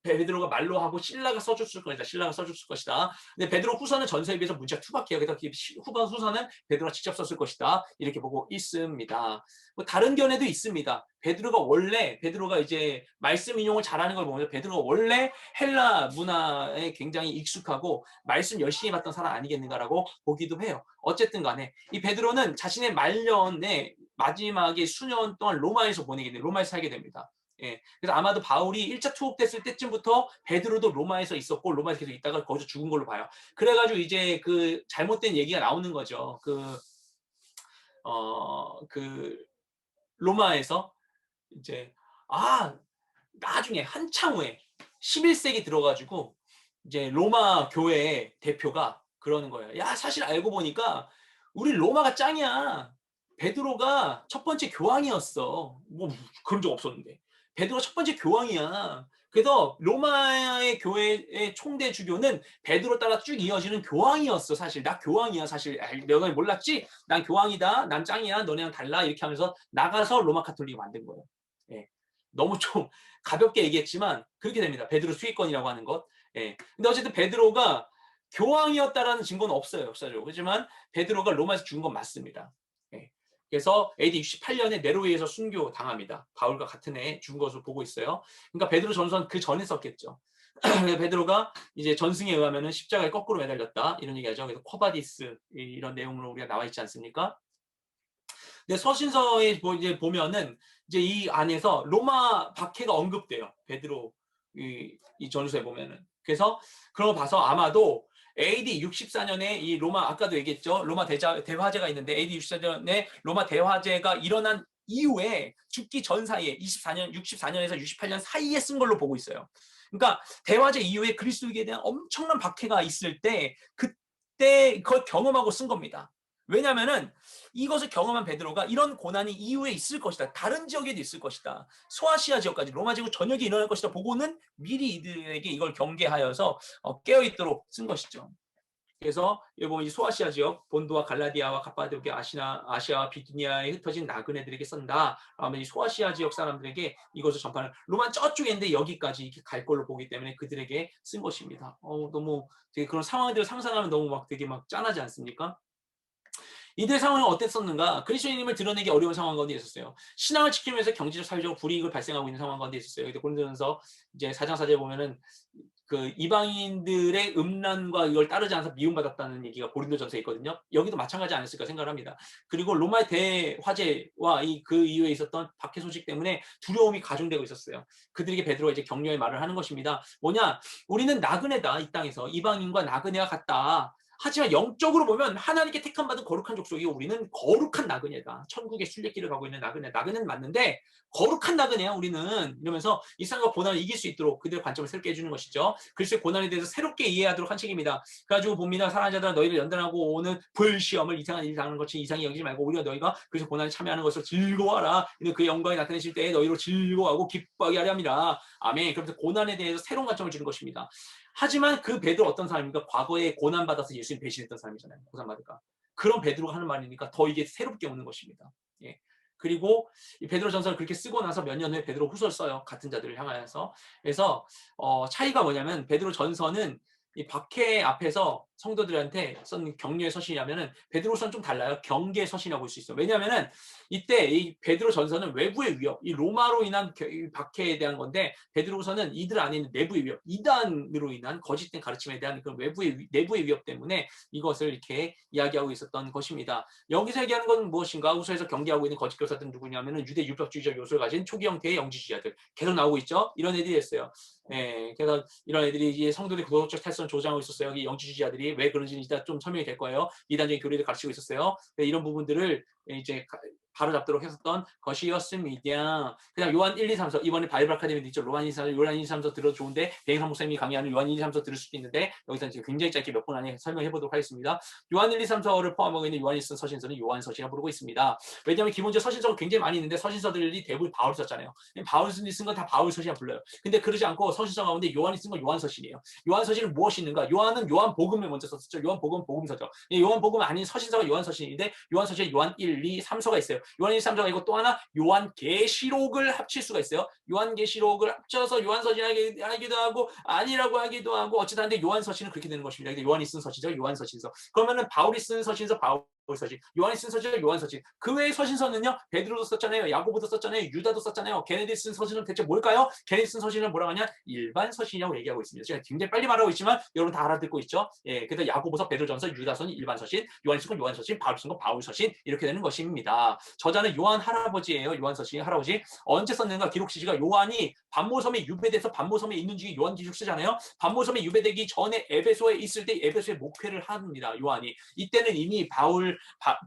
베드로가 말로 하고 신라가 써줬을 것이다. 신라가 써줬을 것이다. 근데 베드로 후서는 전서에 비해서 문체가 투박해요. 그래서 후반 후서는 베드로가 직접 썼을 것이다. 이렇게 보고 있습니다. 뭐 다른 견해도 있습니다. 베드로가 이제 말씀 인용을 잘하는 걸 보면 베드로가 원래 헬라 문화에 굉장히 익숙하고 말씀 열심히 받던 사람 아니겠는가라고 보기도 해요. 어쨌든 간에 이 베드로는 자신의 말년에 마지막에 수년 동안 로마에서 보내게 돼요. 로마에서 살게 됩니다. 예. 그래서 아마도 바울이 1차 투옥됐을 때쯤부터 베드로도 로마에서 있었고 로마에서 계속 있다가 거기서 죽은 걸로 봐요. 그래가지고 이제 그 잘못된 얘기가 나오는 거죠. 그 로마에서 이제 나중에 한참 후에 11세기 들어가지고 이제 로마 교회 대표가 그러는 거예요. 야, 사실 알고 보니까 우리 로마가 짱이야. 베드로가 첫 번째 교황이었어. 뭐 그런 적 없었는데. 베드로가 첫 번째 교황이야. 그래서 로마의 교회의 총대 주교는 베드로 따라 쭉 이어지는 교황이었어. 사실 나 교황이야. 사실 너네 몰랐지? 난 교황이다. 난 짱이야. 너네랑 달라. 이렇게 하면서 나가서 로마 카톨릭을 만든 거예요. 예. 너무 좀 가볍게 얘기했지만 그렇게 됩니다. 베드로 수익권이라고 하는 것. 예. 근데 어쨌든 베드로가 교황이었다라는 증거는 없어요. 하지만 베드로가 로마에서 죽은 건 맞습니다. 예. 그래서 AD 68년에 네로에에서 순교 당합니다. 바울과 같은 해에 죽은 것으로 보고 있어요. 그러니까 베드로 전서는 그 전에 썼겠죠. 베드로가 이제 전승에 의하면 십자가에 거꾸로 매달렸다 이런 얘기하죠. 그래서 코바디스 이런 내용으로 우리가 나와 있지 않습니까? 근데 서신서에 이제 보면은 이제 이 안에서 로마 박해가 언급돼요. 베드로 이 전서에 보면은. 그래서 그런 거 봐서 아마도 AD 64년에 이 로마 아까도 얘기했죠. 로마 대화제가 있는데 AD 64년에 로마 대화제가 일어난 이후에 죽기 전 사이에 64년에서 68년 사이에 쓴 걸로 보고 있어요. 그러니까 대화제 이후에 그리스도에게 대한 엄청난 박해가 있을 때 이때 그걸 경험하고 쓴 겁니다. 왜냐하면은 이것을 경험한 베드로가 이런 고난이 이후에 있을 것이다. 다른 지역에도 있을 것이다. 소아시아 지역까지 로마 제국 전역에 일어날 것이다. 보고는 미리 이들에게 이걸 경계하여서 깨어있도록 쓴 것이죠. 그래서 여기 보면 이 소아시아 지역 본도와 갈라디아와 갑바도기아 아시아와 비두니아에 흩어진 나그네들에게 쓴다. 그러면 이 소아시아 지역 사람들에게 이것을 전파하는 로마 저쪽에 있는데 여기까지 이렇게 갈 걸로 보기 때문에 그들에게 쓴 것입니다. 너무 되게 그런 상황들을 상상하면 너무 막 되게 막 짠하지 않습니까? 이들의 상황은 어땠었는가? 그리스도인임을 드러내기 어려운 상황 가운데 있었어요. 신앙을 지키면서 경제적, 사회적 불이익을 발생하고 있는 상황 가운데 있었어요. 고린도전서 이제 4장 4절에 보면은 그 이방인들의 음란과 이걸 따르지 않아서 미움받았다는 얘기가 고린도전서에 있거든요. 여기도 마찬가지 아니었을까 생각을 합니다. 그리고 로마의 대화재와 그 이후에 있었던 박해 소식 때문에 두려움이 가중되고 있었어요. 그들에게 베드로가 이제 격려의 말을 하는 것입니다. 뭐냐? 우리는 나그네다. 이 땅에서 이방인과 나그네와 같다. 하지만 영적으로 보면 하나님께 택함 받은 거룩한 족속이고 우리는 거룩한 나그네다. 천국의 순례길을 가고 있는 나그네. 나그네는 맞는데 거룩한 나그네야 우리는. 이러면서 이 세상과 고난을 이길 수 있도록 그들의 관점을 새롭게 해주는 것이죠. 그리스도의 고난에 대해서 새롭게 이해하도록 한 책입니다. 그래가지고 봅니다. 사랑하는 자들아 너희를 연단하고 오는 불시험을 이상한 일이 당하는 것이 이상히 여기지 말고 오히려 너희가 그래서 고난에 참여하는 것을 즐거워하라. 그 영광이 나타내실 때에 너희로 즐거워하고 기뻐하게 하려 함이라. 아멘. 그러면서 고난에 대해서 새로운 관점을 주는 것입니다. 하지만 그 베드로 어떤 사람입니까? 과거에 고난받아서 예수님 배신했던 사람이잖아요. 고난받을까. 그런 베드로가 하는 말이니까 더 이게 새롭게 오는 것입니다. 예. 그리고 이 베드로 전서를 그렇게 쓰고 나서 몇 년 후에 베드로 후서를 써요. 같은 자들을 향하여서. 그래서 차이가 뭐냐면 베드로 전서는 이 박해 앞에서 성도들한테 쓴 격려의 서신이라면은 베드로서는 좀 달라요. 경계의 서신이라고 볼 수 있어요. 왜냐하면은 이때 이 베드로 전서는 외부의 위협, 이 로마로 인한 박해에 대한 건데 베드로서는 이들 안에 있는 내부의 위협, 이단으로 인한 거짓된 가르침에 대한 그런 내부의 위협 때문에 이것을 이렇게 이야기하고 있었던 것입니다. 여기서 얘기하는 건 무엇인가? 우서에서 경계하고 있는 거짓 교사들은 누구냐면은 유대 율법주의적 요소를 가진 초기 형태의 영지주의자들 계속 나오고 있죠. 이런 애들이 있어요. 예, 그래서 이런 애들이 이제 성도들의 도덕적 탈선을 조장하고 있었어요. 이 영지주의자들이 왜 그런지는 이따 좀 설명이 될 거예요. 이단적인 교리를 가르치고 있었어요. 이런 부분들을 이제 바로잡도록 했었던 것이었습니다. 그다음 요한 1, 2, 3서 이번에 바이블 아카데미도 있죠. 요한 1, 2, 3서 들어도 좋은데 대행사 목사님이 강의하는 요한 1, 2, 3서 들을 수도 있는데 여기서 이제 굉장히 짧게 몇 분 안에 설명해 보도록 하겠습니다. 요한 1, 2, 3서를 포함하고 있는 요한이 쓴 서신서는 요한서신이라고 부르고 있습니다. 왜냐하면 기본적으로 서신서가 굉장히 많이 있는데 서신서들이 대부분 바울이 썼잖아요. 바울이 쓴 건 다 바울 서신이라고 불러요. 근데 그러지 않고 서신서 가운데 요한이 쓴 건 요한서신이에요. 요한서신은 무엇이 있는가? 요한은 요한복음을 먼저 썼죠. 요한복음 복음서죠. 요한복음 아닌 서신서가 요한서신인데 요한서신에 요한 1, 2, 3서가 있어요. 요한 1, 3서가 있고 또 하나 요한계시록을 합칠 수가 있어요. 요한계시록을 합쳐서 요한서신하기도 하고 아니라고 하기도 하고 어쨌든 한데 요한서신은 그렇게 되는 것입니다. 요한이 쓴 서신서 요한서신서. 그러면은 바울이 쓴 서신서 바울서신, 요한이 쓴 서신서 요한서신. 그 외의 서신서는요. 베드로도 썼잖아요. 야고보도 썼잖아요. 유다도 썼잖아요. 걔네들이 쓴 서신은 대체 뭘까요? 걔네들이 쓴 서신은 뭐라고 하냐? 일반 서신이라고 얘기하고 있습니다. 제가 굉장히 빨리 말하고 있지만 여러분 다 알아듣고 있죠? 예, 그래서 야고보서, 베드로전서, 유다서는 일반 서신, 요한이 쓴 건 요한서신, 바울 쓴 건 바울서신 이렇게 되는 것입니다. 저자는 요한 할아버지예요. 요한서신 할아버지. 언제 썼는가? 기록시지가 요한이 반모섬에 유배돼서 반모섬에 있는 중에 요한기록 쓰잖아요. 반모섬에 유배되기 전에 에베소에 있을 때 에베소에 목회를 합니다. 요한이. 이때는 이미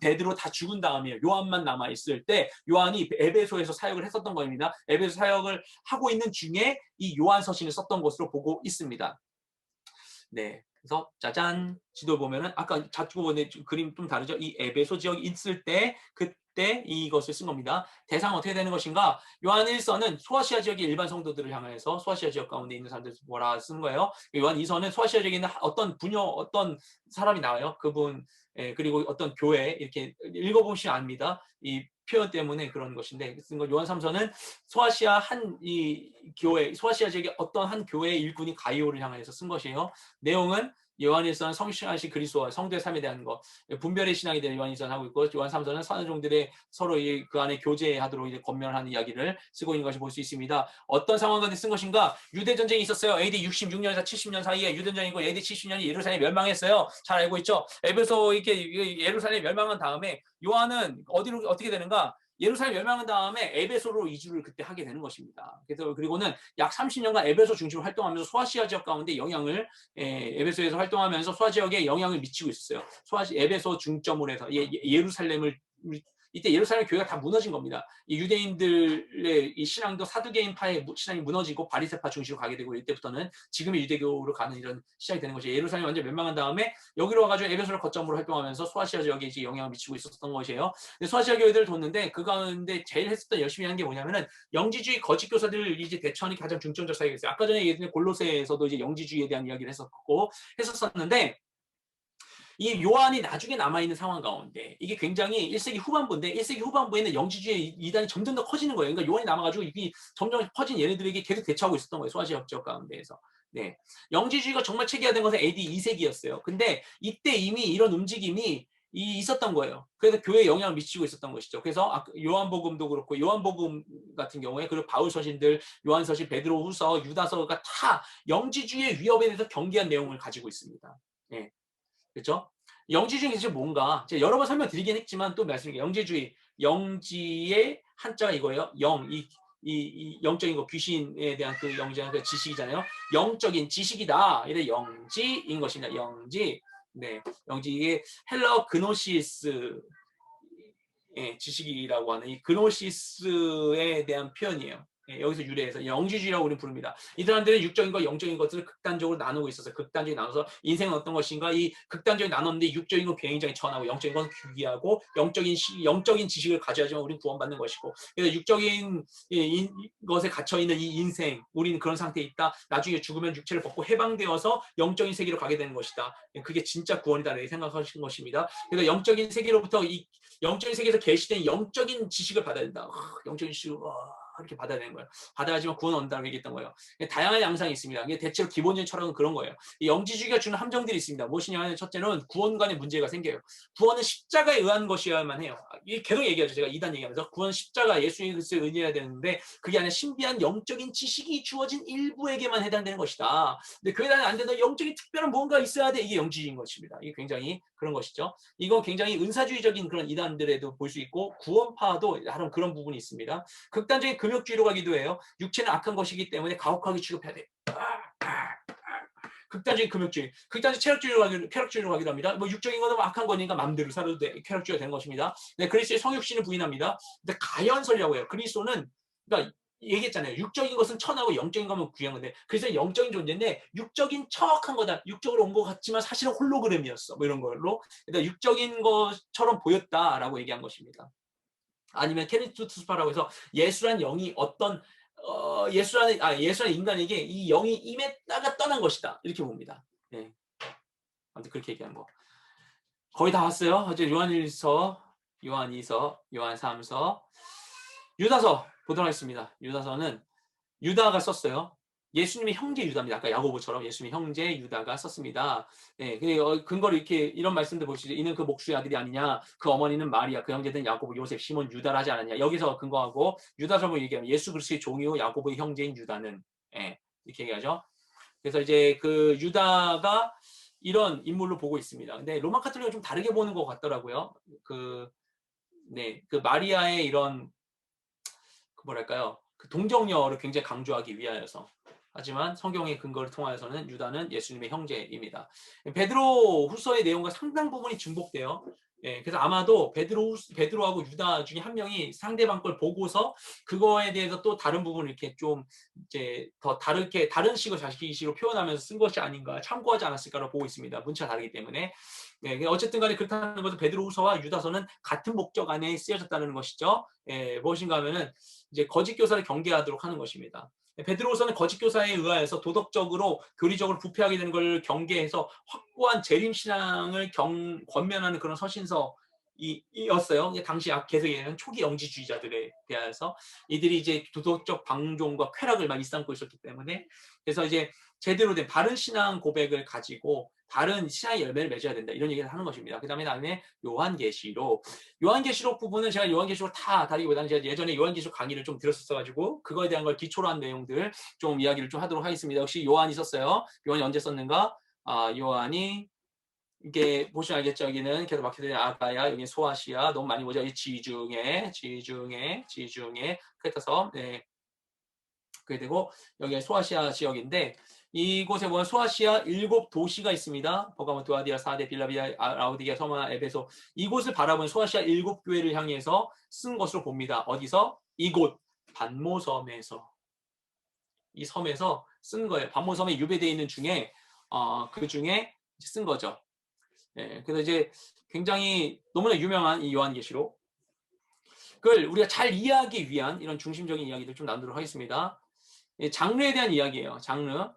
베드로 다 죽은 다음이에요. 요한만 남아있을 때 요한이 에베소에서 사역을 했었던 겁니다. 에베소 사역을 하고 있는 중에 이 요한서신을 썼던 것으로 보고 있습니다. 네. 그래서 짜잔 지도 보면은 아까 좌측 보는 그림 좀 다르죠. 이 에베소 지역이 있을 때 그때 이것을 쓴 겁니다. 대상 어떻게 되는 것인가? 요한 1서는 소아시아 지역의 일반 성도들을 향해서 소아시아 지역 가운데 있는 사람들 뭐라 쓴 거예요. 요한 2서는 소아시아 지역에 있는 어떤 어떤 사람이 나와요. 그분 그리고 어떤 교회 이렇게 읽어보시면 압니다. 이 표현 때문에 그런 것인데 쓴 거. 요한 3서는 소아시아 소아시아 지역의 어떤 한 교회의 일꾼이 가이오를 향해서 쓴 것이에요. 내용은 요한일서는 성신하신 그리스도와 성도의 삶에 대한 것, 분별의 신앙에 대한 요한일서는 하고 있고 요한 3서는 선한 종들의 서로 그 안에 교제하도록 이제 권면하는 이야기를 쓰고 있는 것을 볼 수 있습니다. 어떤 상황 가운데 쓴 것인가? 유대 전쟁이 있었어요. AD 66년에서 70년 사이에 유대 전쟁이고 AD 70년이 예루살렘이 멸망했어요. 잘 알고 있죠? 에베소 이렇게 예루살렘이 멸망한 다음에 요한은 어떻게 되는가? 예루살렘 멸망한 다음에 에베소로 이주를 그때 하게 되는 것입니다. 그래서 그리고는 약 30년간 에베소 중심으로 활동하면서 소아시아 지역 가운데 영향을 에베소에서 활동하면서 소아 지역에 영향을 미치고 있었어요. 에베소 중점으로 해서 예루살렘을 이때 예루살렘 교회가 다 무너진 겁니다. 이 유대인들의 이 신앙도 사두개인파의 신앙이 무너지고 바리새파 중심으로 가게 되고 이때부터는 지금의 유대교로 가는 이런 시작이 되는 거죠. 예루살렘이 완전 멸망한 다음에 여기로 와가지고 에베소를 거점으로 활동하면서 소아시아 지역에 이제 영향을 미치고 있었던 것이에요. 소아시아 교회들을 뒀는데 그 가운데 제일 했었던 열심히 한 게 뭐냐면은 영지주의 거짓 교사들을 이제 대처하는 게 가장 중점적 사역이 있어요. 아까 전에 얘기했던 골로새에서도 이제 영지주의에 대한 이야기를 했었었는데 이 요한이 나중에 남아있는 상황 가운데 이게 굉장히 1세기 후반부인데 1세기 후반부에는 영지주의 이단이 점점 더 커지는 거예요. 그러니까 요한이 남아가지고 이게 점점 커진 얘네들에게 계속 대처하고 있었던 거예요. 소아시아 지역 가운데에서. 네. 영지주의가 정말 체계화된 것은 AD 2세기였어요. 근데 이때 이미 이런 움직임이 있었던 거예요. 그래서 교회에 영향을 미치고 있었던 것이죠. 그래서 요한복음도 그렇고 요한복음 같은 경우에 그리고 바울서신들, 요한서신, 베드로후서, 유다서가 다 영지주의의 위협에 대해서 경계한 내용을 가지고 있습니다. 네. 그렇죠? 영지주의 이제 뭔가 제가 여러 번 설명드리긴 했지만 또 말씀드릴게요. 영지주의, 영지의 한자가 이거예요. 이 영적인 거 귀신에 대한 그 영지한 그 지식이잖아요. 영적인 지식이다. 이래 영지인 것입니다. 영지. 네, 영지 이게 헬라어 그노시스 지식이라고 하는 이 그노시스에 대한 표현이에요. 여기서 유래해서 영지주의라고 우리는 부릅니다. 이 사람들은 육적인 것, 영적인 것들을 극단적으로 나누고 있어서 극단적인 나눠서 인생은 어떤 것인가 이 극단적인 나눴는데 육적인 건 굉장히 천하고 영적인 건 귀하고 영적인 지식을 가져야지만 우리는 구원받는 것이고 그래서 육적인 것에 갇혀 있는 이 인생 우리는 그런 상태에 있다. 나중에 죽으면 육체를 벗고 해방되어서 영적인 세계로 가게 되는 것이다. 그게 진짜 구원이다 이렇게 생각하시는 것입니다. 그래서 영적인 세계로부터 이 영적인 세계에서 계시된 영적인 지식을 받아야 된다. 영적인 지식을 이렇게 받아야 되는 거예요. 받아야지만 구원 온다고 얘기했던 거예요. 다양한 양상이 있습니다. 대체로 기본적인 철학은 그런 거예요. 이 영지주의가 주는 함정들이 있습니다. 무엇이냐면 첫째는 구원 간의 문제가 생겨요. 구원은 십자가에 의한 것이어야만 해요. 계속 얘기하죠. 제가 이단 얘기하면서 구원 십자가 예수의 그리스도에 의해야 되는데 그게 아니라 신비한 영적인 지식이 주어진 일부에게만 해당되는 것이다. 근데 그에 대한 안 된다. 영적인 특별한 뭔가 있어야 돼. 이게 영지주의인 것입니다. 이게 굉장히 그런 것이죠. 이건 굉장히 은사주의적인 그런 이단들에도 볼 수 있고 구원파도 나름 그런 부분이 있습니다. 극단적인 금욕주의로 가기도 해요. 육체는 악한 것이기 때문에 가혹하게 취급해야 돼. 극단적인 금욕주의, 극단적 쾌락주의로 가기도 합니다. 뭐 육적인 거는 악한 거니까 마음대로 살아도 돼. 쾌락주의가 되는 것입니다. 네, 그리스도의 성육신을 부인합니다. 근데 가연설이라고 해요. 그리스도는 그러니까 얘기했잖아요. 육적인 것은 천하고 영적인 것은 귀한 건데 그래서 영적인 존재인데 육적인 척한 거다. 육적으로 온 것 같지만 사실은 홀로그램이었어. 뭐 이런 걸로 그러니까 육적인 것처럼 보였다라고 얘기한 것입니다. 아니면 케네트 투스파라고 해서 예수란 영이 어떤 예수라는 인간에게 이 영이 임했다가 떠난 것이다. 이렇게 봅니다. 네. 아무튼 그렇게 얘기한 거. 거의 다 왔어요. 어제 요한1서, 요한2서, 요한3서, 유다서 보도록 하겠습니다. 유다서는 유다가 썼어요. 예수님의 형제 유다입니다. 아까 야고보처럼 예수님의 형제 유다가 썼습니다. 네, 근거를 이렇게 이런 말씀들 보시죠. 이는 그 목수의 아들이 아니냐. 그 어머니는 마리아, 그 형제들은 야고보, 요셉, 시몬, 유다를 하지 않았냐. 여기서 근거하고 유다서를 얘기하면 예수 그리스도의 종이요 야고보의 형제인 유다는 이렇게 얘기하죠. 그래서 이제 그 유다가 이런 인물로 보고 있습니다. 근데 로마 카톨릭은 좀 다르게 보는 것 같더라고요. 그 마리아의 이런 뭐랄까요? 그 동정녀를 굉장히 강조하기 위하여서. 하지만 성경의 근거를 통하여서는 유다는 예수님의 형제입니다. 베드로 후서의 내용과 상당 부분이 중복돼요. 그래서 아마도 베드로하고 유다 중에 한 명이 상대방 걸 보고서 그거에 대해서 또 다른 부분을 이렇게 좀 이제 더 다른 식으로 자기식으로 표현하면서 쓴 것이 아닌가 참고하지 않았을까라고 보고 있습니다. 문체가 다르기 때문에. 어쨌든 간에 그렇다는 것은 베드로후서와 유다서는 같은 목적 안에 쓰여졌다는 것이죠. 무엇인가 하면은 이제 거짓 교사를 경계하도록 하는 것입니다. 베드로서는 거짓 교사에 의하여서 도덕적으로 교리적으로 부패하게 되는 걸 경계해서 확고한 재림 신앙을 권면하는 그런 서신서이었어요. 당시 계속 얘기하는 초기 영지주의자들에 대해서 이들이 이제 도덕적 방종과 쾌락을 막 일삼고 있었기 때문에 그래서 이제 제대로 된 바른 신앙 고백을 가지고 바른 신앙의 열매를 맺어야 된다. 이런 얘기를 하는 것입니다. 그 다음에 요한계시록 부분은 제가 요한계시록 다 다루기보다는 제가 예전에 요한계시록 강의를 좀 들었었어가지고 그거에 대한 걸 기초로 한 내용들 좀 이야기를 좀 하도록 하겠습니다. 역시 요한이 썼어요. 요한이 언제 썼는가? 요한이 이게 보시면 알겠죠. 여기는 계속 마케도니아 아가야, 여기 소아시아 너무 많이 보죠. 지중해 크레타섬 그게 되고 여기 소아시아 지역인데 이곳에 보면 소아시아 7도시가 있습니다. 버가모, 두아디아, 사데, 빌라비아, 라오디게아, 서머나, 에베소. 이곳을 바라본 소아시아 7교회를 향해서 쓴 것으로 봅니다. 어디서? 이곳 반모섬에서. 이 섬에서 쓴 거예요. 반모섬에 유배되어 있는 중에 그 중에 쓴 거죠. 예, 그래서 이제 굉장히 너무나 유명한 이 요한계시록. 그걸 우리가 잘 이해하기 위한 이런 중심적인 이야기들 좀 나누도록 하겠습니다. 예, 장르에 대한 이야기예요. 장르가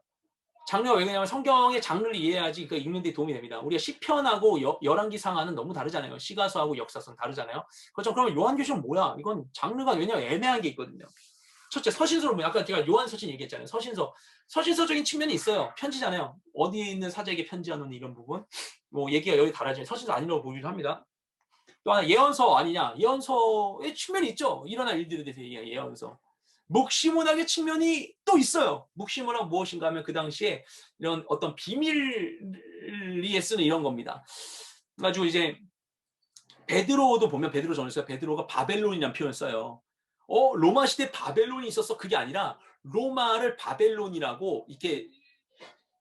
왜 그러냐면 성경의 장르를 이해해야지 그 읽는 데 도움이 됩니다. 우리가 시편하고 열왕기 상하는 너무 다르잖아요. 시가서하고 역사서는 다르잖아요. 그렇죠. 그러면 요한계시록 뭐야? 이건 장르가 왜냐면 애매한 게 있거든요. 첫째, 서신서로 보면 아까 제가 요한서신 얘기했잖아요. 서신서적인 측면이 있어요. 편지잖아요. 어디에 있는 사자에게 편지하는 이런 부분. 뭐 얘기가 여기 달라지면 서신서 아니라고 보기도 합니다. 또 하나 예언서 아니냐? 예언서의 측면이 있죠. 일어날 일들에 대해서 얘기해요. 예언서. 묵시문학의 측면이 또 있어요. 묵시문학 무엇인가 하면 그 당시에 이런 어떤 비밀리에 쓰는 이런 겁니다. 그래가지고 이제 베드로도 보면 베드로 전서에 베드로가 바벨론이라는 표현을 써요. 로마 시대 바벨론이 있었어. 그게 아니라 로마를 바벨론이라고 이렇게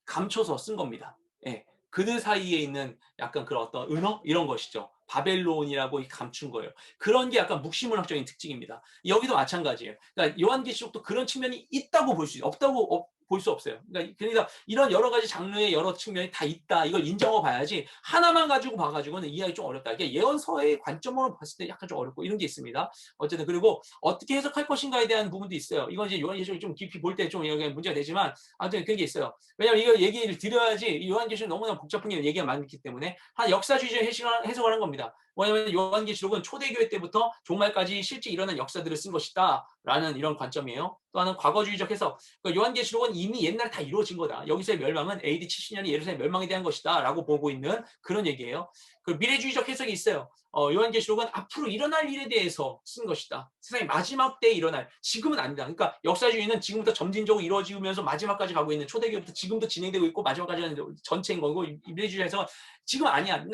감춰서 쓴 겁니다. 예. 그들 사이에 있는 약간 그런 어떤 은어 이런 것이죠. 바벨론이라고 감춘 거예요. 그런 게 약간 묵시문학적인 특징입니다. 여기도 마찬가지예요. 그러니까 요한계시록도 그런 측면이 있다고 볼 수 있어요. 없다고 볼 수 없어요. 그러니까 이런 여러 가지 장르의 여러 측면이 다 있다. 이걸 인정하고 봐야지 하나만 가지고 봐가지고는 이해하기 좀 어렵다. 이게 예언서의 관점으로 봤을 때 약간 좀 어렵고 이런 게 있습니다. 어쨌든 그리고 어떻게 해석할 것인가에 대한 부분도 있어요. 이건 이제 요한계시록 좀 깊이 볼 때 좀 문제가 되지만 아무튼 그런 게 있어요. 왜냐면 이거 얘기를 드려야지 요한계시록 너무나 복잡한 게 얘기가 많기 때문에 한 역사주의적 해석을 한 겁니다. 왜냐하면 요한계시록은 초대교회 때부터 종말까지 실제 일어난 역사들을 쓴 것이다 라는 이런 관점이에요. 또 하나는 과거주의적 해석. 그러니까 요한계시록은 이미 옛날에 다 이루어진 거다. 여기서의 멸망은 AD 70년이 예루살렘 멸망에 대한 것이다 라고 보고 있는 그런 얘기예요. 그 미래주의적 해석이 있어요. 요한계시록은 앞으로 일어날 일에 대해서 쓴 것이다. 세상의 마지막 때에 일어날, 지금은 아니다. 그러니까 역사주의는 지금부터 점진적으로 이루어지면서 마지막까지 가고 있는 초대교회부터 지금도 진행되고 있고 마지막까지는 전체인 거고, 미래주의 해석은 지금 아니야.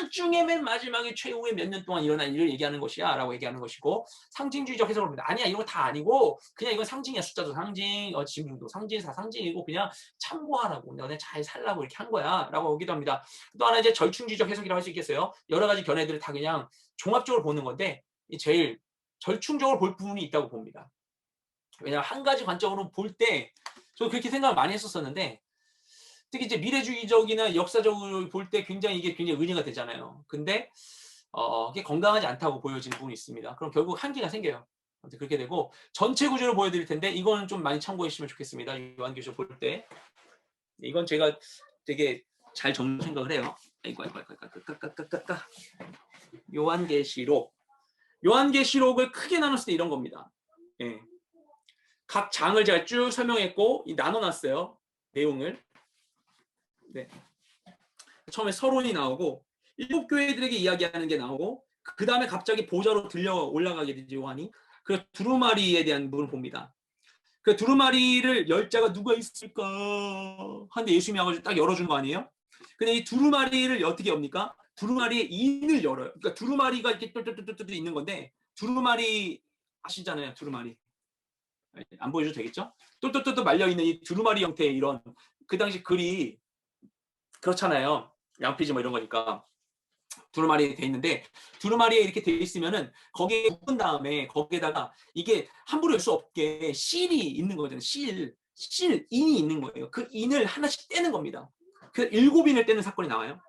나중에 맨 마지막에 최후의 몇 년 동안 일어날 일을 얘기하는 것이야 라고 얘기하는 것이고, 상징주의적 해석을 합니다. 아니야, 이런 거 다 아니고 그냥 이건 상징이야. 숫자도 상징, 지금도 상징사 상징이고 그냥 참고하라고, 너네 잘 살라고 이렇게 한 거야 라고 보기도 합니다. 또 하나 이제 절충주의적 해석이라고 할 수 있겠어요. 여러 가지 견해들을 다 그냥 종합적으로 보는 건데 제일 절충적으로 볼 부분이 있다고 봅니다. 왜냐하면 한 가지 관점으로 볼 때 저도 그렇게 생각을 많이 했었었는데, 특히 이제 미래주의적이나 역사적으로 볼 때 이게 굉장히 의미가 되잖아요. 근데 그게 건강하지 않다고 보여지는 부분이 있습니다. 그럼 결국 한계가 생겨요. 그렇게 되고 전체 구조를 보여드릴 텐데 이거는 좀 많이 참고해 주시면 좋겠습니다. 요한계시록 볼 때 이건 제가 되게 잘 정리 생각을 해요. 요한계시록을 크게 나눴을 때 이런 겁니다. 예. 각 장을 제가 쭉 설명했고 나눠놨어요. 내용을. 네. 처음에 서론이 나오고 7교회들에게 이야기하는 게 나오고 그 다음에 갑자기 보좌로 들려 올라가게 되지 요한이. 그래서 두루마리에 대한 부분을 봅니다. 그 두루마리를 열 자가 누가 있을까 하는데 예수님이 와가지고 딱 열어준 거 아니에요? 근데 이 두루마리를 어떻게 엽니까? 두루마리의 인을 열어요. 그러니까 두루마리가 이렇게 뚜뚜뚜뚜 있는 건데, 두루마리 아시잖아요. 두루마리 안 보여줘도 되겠죠? 뚜뚜뚜뚜 말려있는 이 두루마리 형태의 이런, 그 당시 글이 그렇잖아요. 양피지 뭐 이런 거니까 두루마리 돼 있는데, 두루마리에 이렇게 돼 있으면은 거기에 묶은 다음에 거기에다가 이게 함부로 열 수 없게 실이 있는 거잖아요. 인이 있는 거예요. 그 인을 하나씩 떼는 겁니다. 그 7인을 떼는 사건이 나와요.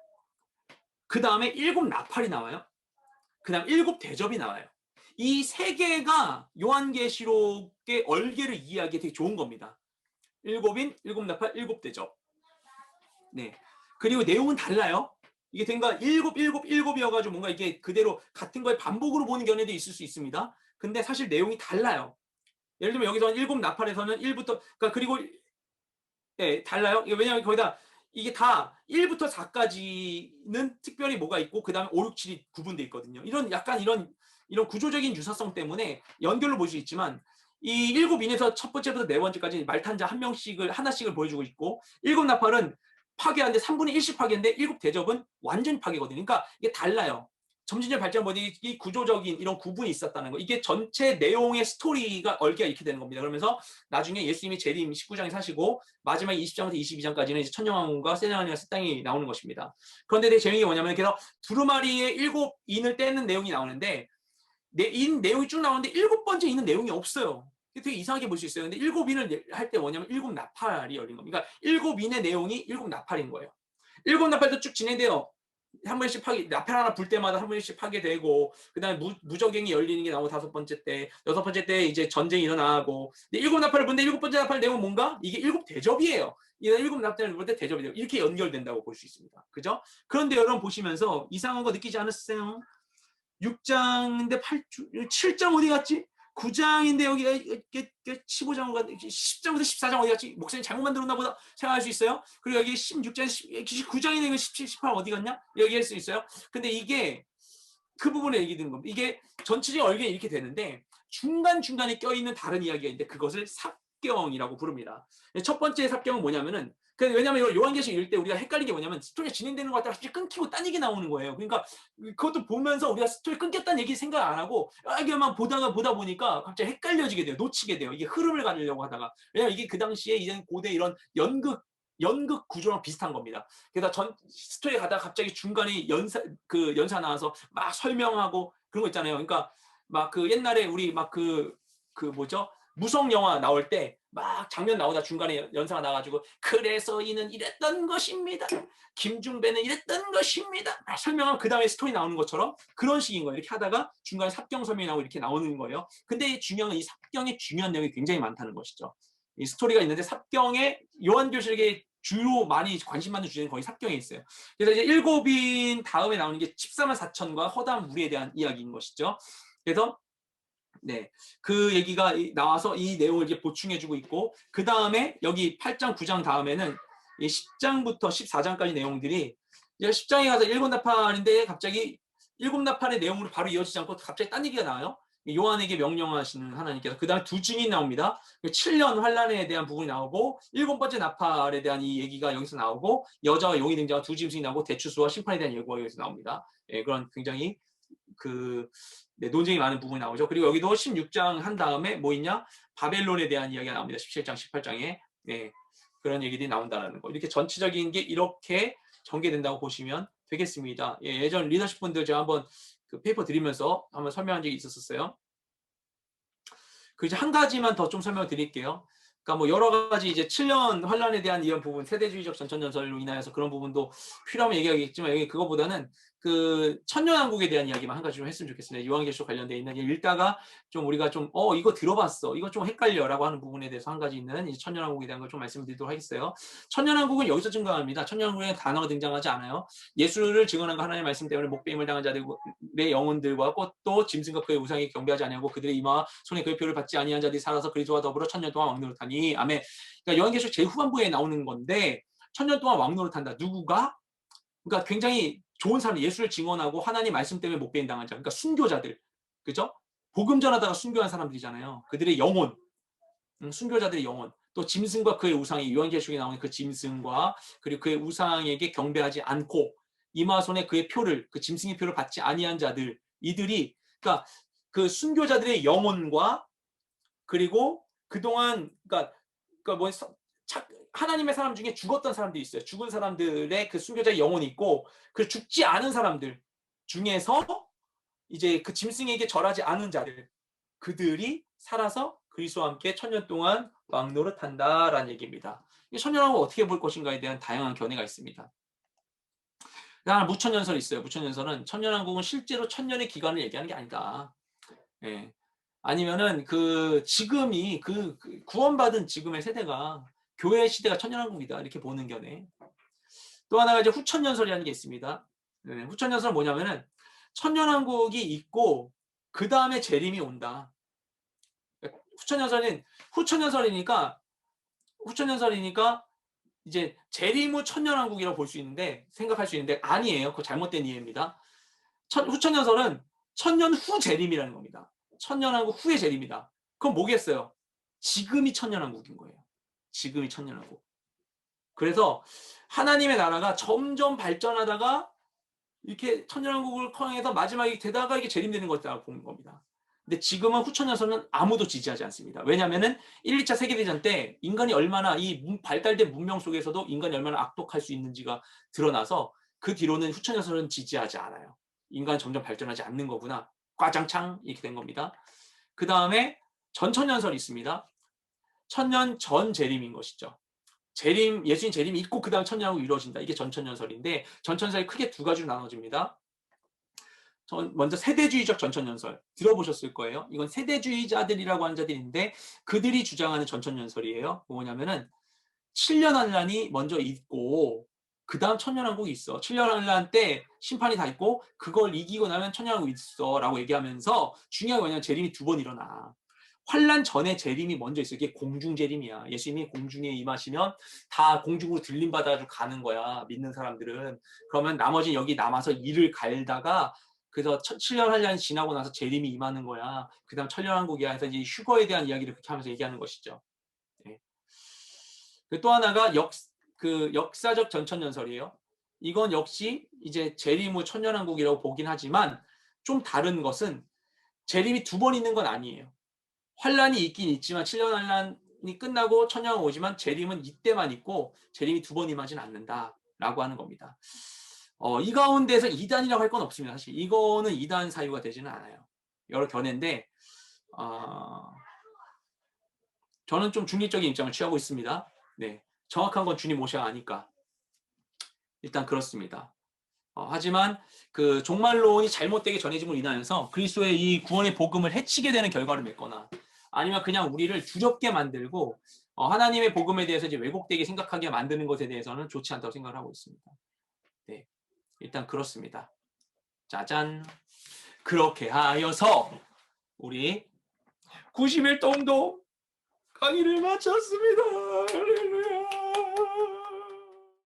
그 다음에 7나팔이 나와요. 그 다음 7대접이 나와요. 이 3개가 요한계시록의 얼개를 이해하기에 되게 좋은 겁니다. 7인, 7나팔, 7대접. 네. 그리고 내용은 달라요. 이게 된가 7이어가지고 뭔가 이게 그대로 같은 거에 반복으로 보는 견해도 있을 수 있습니다. 근데 사실 내용이 달라요. 예를 들면 여기서 7나팔에서는 1부터, 그러니까 그리고 네, 달라요. 왜냐하면 거기다 이게 다 1부터 4까지는 특별히 뭐가 있고 그 다음에 5, 6, 7이 구분되어 있거든요. 약간 이런 구조적인 유사성 때문에 연결로 볼 수 있지만, 이 7인에서 첫 번째부터 네 번째까지 말탄자 하나씩을 보여주고 있고, 7나팔은 파괴하는데 3분의 1씩 파괴인데 7대접은 완전 파괴거든요. 그러니까 이게 달라요. 점진적 발전 이 구조적인 이런 구분이 있었다는 거. 이게 전체 내용의 스토리가 얽혀 이렇게 되는 겁니다. 그러면서 나중에 예수님이 재림 19장에 사시고 마지막 20장부터 22장까지는 이제 천년왕국과 세자나니와 새 땅이 나오는 것입니다. 그런데 되게 재미있는 게 뭐냐면 그래서 두루마리의 7인을 떼는 내용이 나오는데 인 내용이 쭉 나오는데 7번째 인은 내용이 없어요. 되게 이상하게 볼 수 있어요. 근데 7인을 할 때 뭐냐면 7나팔이 열린 겁니다. 그러니까 7인의 내용이 7나팔인 거예요. 7나팔도 쭉 진행돼요. 한 번씩 나팔 하나 불 때마다 한 번씩 파괴되고, 그 다음에 무적행이 열리는 게 나오고 5번째 때, 6번째 때 이제 전쟁이 일어나고, 근데 7나팔을 부는데 7번째 나팔 내용은 뭔가? 이게 7대접이에요. 이 7나팔을 부를 때 대접이 돼요. 이렇게 연결된다고 볼 수 있습니다. 그죠? 그런데 여러분 보시면서 이상한 거 느끼지 않으세요? 6장인데 7장 어디 갔지? 9장인데 여기가 15장 어디 갔지? 10장부터 14장 어디 갔지? 목사님 잘못 만들었나 보다 생각할 수 있어요. 그리고 여기 16장, 19장인데 이거 17, 18 어디 갔냐? 여기 할 수 있어요. 근데 이게 그 부분에 얘기 드는 겁니다. 이게 전체적인 얼굴이 이렇게 되는데 중간중간에 껴있는 다른 이야기가 있는데 그것을 삽경이라고 부릅니다. 첫 번째 삽경은 뭐냐면은 왜냐면 요한계시록 읽을 때 우리가 헷갈리는 게 뭐냐면 스토리가 진행되는 것 같다가 갑자기 끊기고 딴 얘기 나오는 거예요. 그러니까 그것도 보면서 우리가 스토리 끊겼다는 얘기 생각 안 하고 이게만 보다 보니까 갑자기 헷갈려지게 돼요. 놓치게 돼요. 이게 흐름을 가지려고 하다가. 왜냐면 이게 그 당시에 이제 고대 이런 연극 구조랑 비슷한 겁니다. 그래서 전 스토리 가다가 갑자기 중간에 연사 나와서 막 설명하고 그런 거 있잖아요. 그러니까 막 그 옛날에 우리 막 그 뭐죠? 무성 영화 나올 때 막 장면 나오다 중간에 연사가 나가지고 그래서 이는 이랬던 것입니다. 김중배는 이랬던 것입니다. 설명하면 그 다음에 스토리 나오는 것처럼 그런 식인 거예요. 이렇게 하다가 중간에 삽경 설명이 나오고 이렇게 나오는 거예요. 근데 중요한 건 이 삽경의 중요한 내용이 굉장히 많다는 것이죠. 이 스토리가 있는데 삽경에 요한교실에 주로 많이 관심 받는 주제는 거의 삽경에 있어요. 그래서 이제 7인 다음에 나오는 게 14만 4천과 허다한 무리에 대한 이야기인 것이죠. 그래서 네, 그 얘기가 나와서 이 내용을 이제 보충해주고 있고 그 다음에 여기 8장, 9장 다음에는 10장부터 14장까지 내용들이 이제 10장에 가서 7나팔인데 갑자기 7나팔의 내용으로 바로 이어지지 않고 갑자기 딴 얘기가 나와요. 요한에게 명령하시는 하나님께서 그 다음에 두 증인이 나옵니다. 7년 환란에 대한 부분이 나오고 7번째 나팔에 대한 이 얘기가 여기서 나오고 여자와 용이 등장하고 두 짐승이 나오고 대추수와 심판에 대한 예고가 여기서 나옵니다. 예, 그런 굉장히 논쟁이 많은 부분이 나오죠. 그리고 여기도 16장 한 다음에 뭐 있냐? 바벨론에 대한 이야기가 나옵니다. 17장, 18장에. 네, 그런 얘기들이 나온다는 거. 이렇게 전체적인 게 이렇게 전개된다고 보시면 되겠습니다. 예전 리더십 분들 제가 한번 그 페이퍼 드리면서 한번 설명한 적이 있었어요. 그 이제 한 가지만 더 좀 설명을 드릴게요. 그러니까 뭐 여러 가지 이제 7년 환란에 대한 이런 부분, 세대주의적 전천전설로 인하여서 그런 부분도 필요하면 얘기하겠지만 여기 그거보다는 그 천년왕국에 대한 이야기만 한 가지 좀 했으면 좋겠습니다. 요한계시록 관련돼 있는 읽다가 좀 우리가 좀 이거 들어봤어, 이거 좀 헷갈려라고 하는 부분에 대해서 한 가지 있는 이 천년왕국에 대한 걸 좀 말씀드리도록 하겠어요. 천년왕국은 여기서 증거합니다. 천년왕국에 단어가 등장하지 않아요. 예수를 증언한 거 하나님의 말씀 때문에 목배임을 당한 자들의 영혼들과 또 짐승과 그의 우상에 경배하지 아니하고 그들의 이마와 손에 그의 표를 받지 아니한 자들이 살아서 그리스도와 더불어 천년 동안 왕노릇하니 아멘. 그러니까 요한계시록 제일 후반부에 나오는 건데 천년 동안 왕노릇한다. 누구가? 그러니까 굉장히 좋은 사람, 예수를 증언하고 하나님 말씀 때문에 목배임 당한 자, 그러니까 순교자들, 그죠? 복음 전하다가 순교한 사람들이잖아요. 그들의 영혼, 순교자들의 영혼, 또 짐승과 그의 우상이 요한계시록에 나오는 그 짐승과 그리고 그의 우상에게 경배하지 않고 이마손에 그의 표를, 그 짐승의 표를 받지 아니한 자들, 이들이 그러니까 그 순교자들의 영혼과 그리고 그동안 그러니까 뭐 하나님의 사람 중에 죽었던 사람들이 있어요. 죽은 사람들의 그 순교자의 영혼이 있고 그 죽지 않은 사람들 중에서 이제 그 짐승에게 절하지 않은 자들, 그들이 살아서 그리스도와 함께 천년 동안 왕노릇한다라는 얘기입니다. 천년왕국 어떻게 볼 것인가에 대한 다양한 견해가 있습니다. 하나 무천년설이 있어요. 무천년설은 천년왕국은 실제로 천년의 기간을 얘기하는 게 아니다. 예. 아니면은 지금이 구원받은 지금의 세대가 교회 시대가 천년왕국이다 이렇게 보는 견해. 또 하나가 이제 후천년설이라는 게 있습니다. 네, 후천년설은 뭐냐면은 천년왕국이 있고 그 다음에 재림이 온다. 후천년설이니까 이제 재림 후 천년왕국이라고 볼 수 있는데 생각할 수 있는데 아니에요. 그거 잘못된 이해입니다. 후천년설은 천년 후 재림이라는 겁니다. 천년왕국 후의 재림이다. 그럼 뭐겠어요? 지금이 천년왕국인 거예요. 지금이 천년왕국. 그래서 하나님의 나라가 점점 발전하다가 이렇게 천년왕국을 통해서 마지막에 되다가 이게 재림되는 것이라고 보는 겁니다. 근데 지금은 후천연설은 아무도 지지하지 않습니다. 왜냐하면은 1, 2차 세계대전 때 인간이 얼마나 이 발달된 문명 속에서도 인간이 얼마나 악독할 수 있는지가 드러나서 그 뒤로는 후천연설은 지지하지 않아요. 인간은 점점 발전하지 않는 거구나. 과장창 이렇게 된 겁니다. 그 다음에 전천연설이 있습니다. 천년 전 재림인 것이죠. 재림, 예수님 재림이 있고 그 다음 천년왕국이 이루어진다. 이게 전천연설인데 전천연설이 크게 두 가지로 나눠집니다. 먼저 세대주의적 전천연설 들어보셨을 거예요. 이건 세대주의자들이라고 하는 자들인데 그들이 주장하는 전천연설이에요. 뭐냐면은 7년 환란이 먼저 있고 그 다음 천년왕국이 있어. 7년 환란 때 심판이 다 있고 그걸 이기고 나면 천년왕국이 있어 라고 얘기하면서 중요한 게 뭐냐면 재림이 두 번 일어나. 환란 전에 재림이 먼저 있어. 이게 공중 재림이야. 예수님이 공중에 임하시면 다 공중으로 들림받아가지고 가는 거야. 믿는 사람들은. 그러면 나머지 여기 남아서 일을 갈다가 그래서 7년 환란이 지나고 나서 재림이 임하는 거야. 그 다음 천년왕국이야 해서 이제 휴거에 대한 이야기를 그렇게 하면서 얘기하는 것이죠. 네. 또 하나가 역사적 전천연설이에요. 이건 역시 이제 재림 후 천년왕국이라고 보긴 하지만 좀 다른 것은 재림이 두 번 있는 건 아니에요. 환란이 있긴 있지만 7년 환란이 끝나고 천년왕국 오지만 재림은 이때만 있고 재림이 두 번 임하진 않는다라고 하는 겁니다. 이 가운데서 이단이라고 할 건 없습니다. 사실 이거는 이단 사유가 되지는 않아요. 여러 견해인데 저는 좀 중립적인 입장을 취하고 있습니다. 네, 정확한 건 주님 오셔야 아니까 일단 그렇습니다. 하지만 그 종말론이 잘못되게 전해짐으로 인하여서 그리스도의 이 구원의 복음을 해치게 되는 결과를 맺거나 아니면 그냥 우리를 두렵게 만들고 하나님의 복음에 대해서 이제 왜곡되게 생각하게 만드는 것에 대해서는 좋지 않다고 생각을 하고 있습니다. 네, 일단 그렇습니다. 짜잔. 그렇게 하여서 우리 90일 동도 강의를 마쳤습니다. 할렐루야.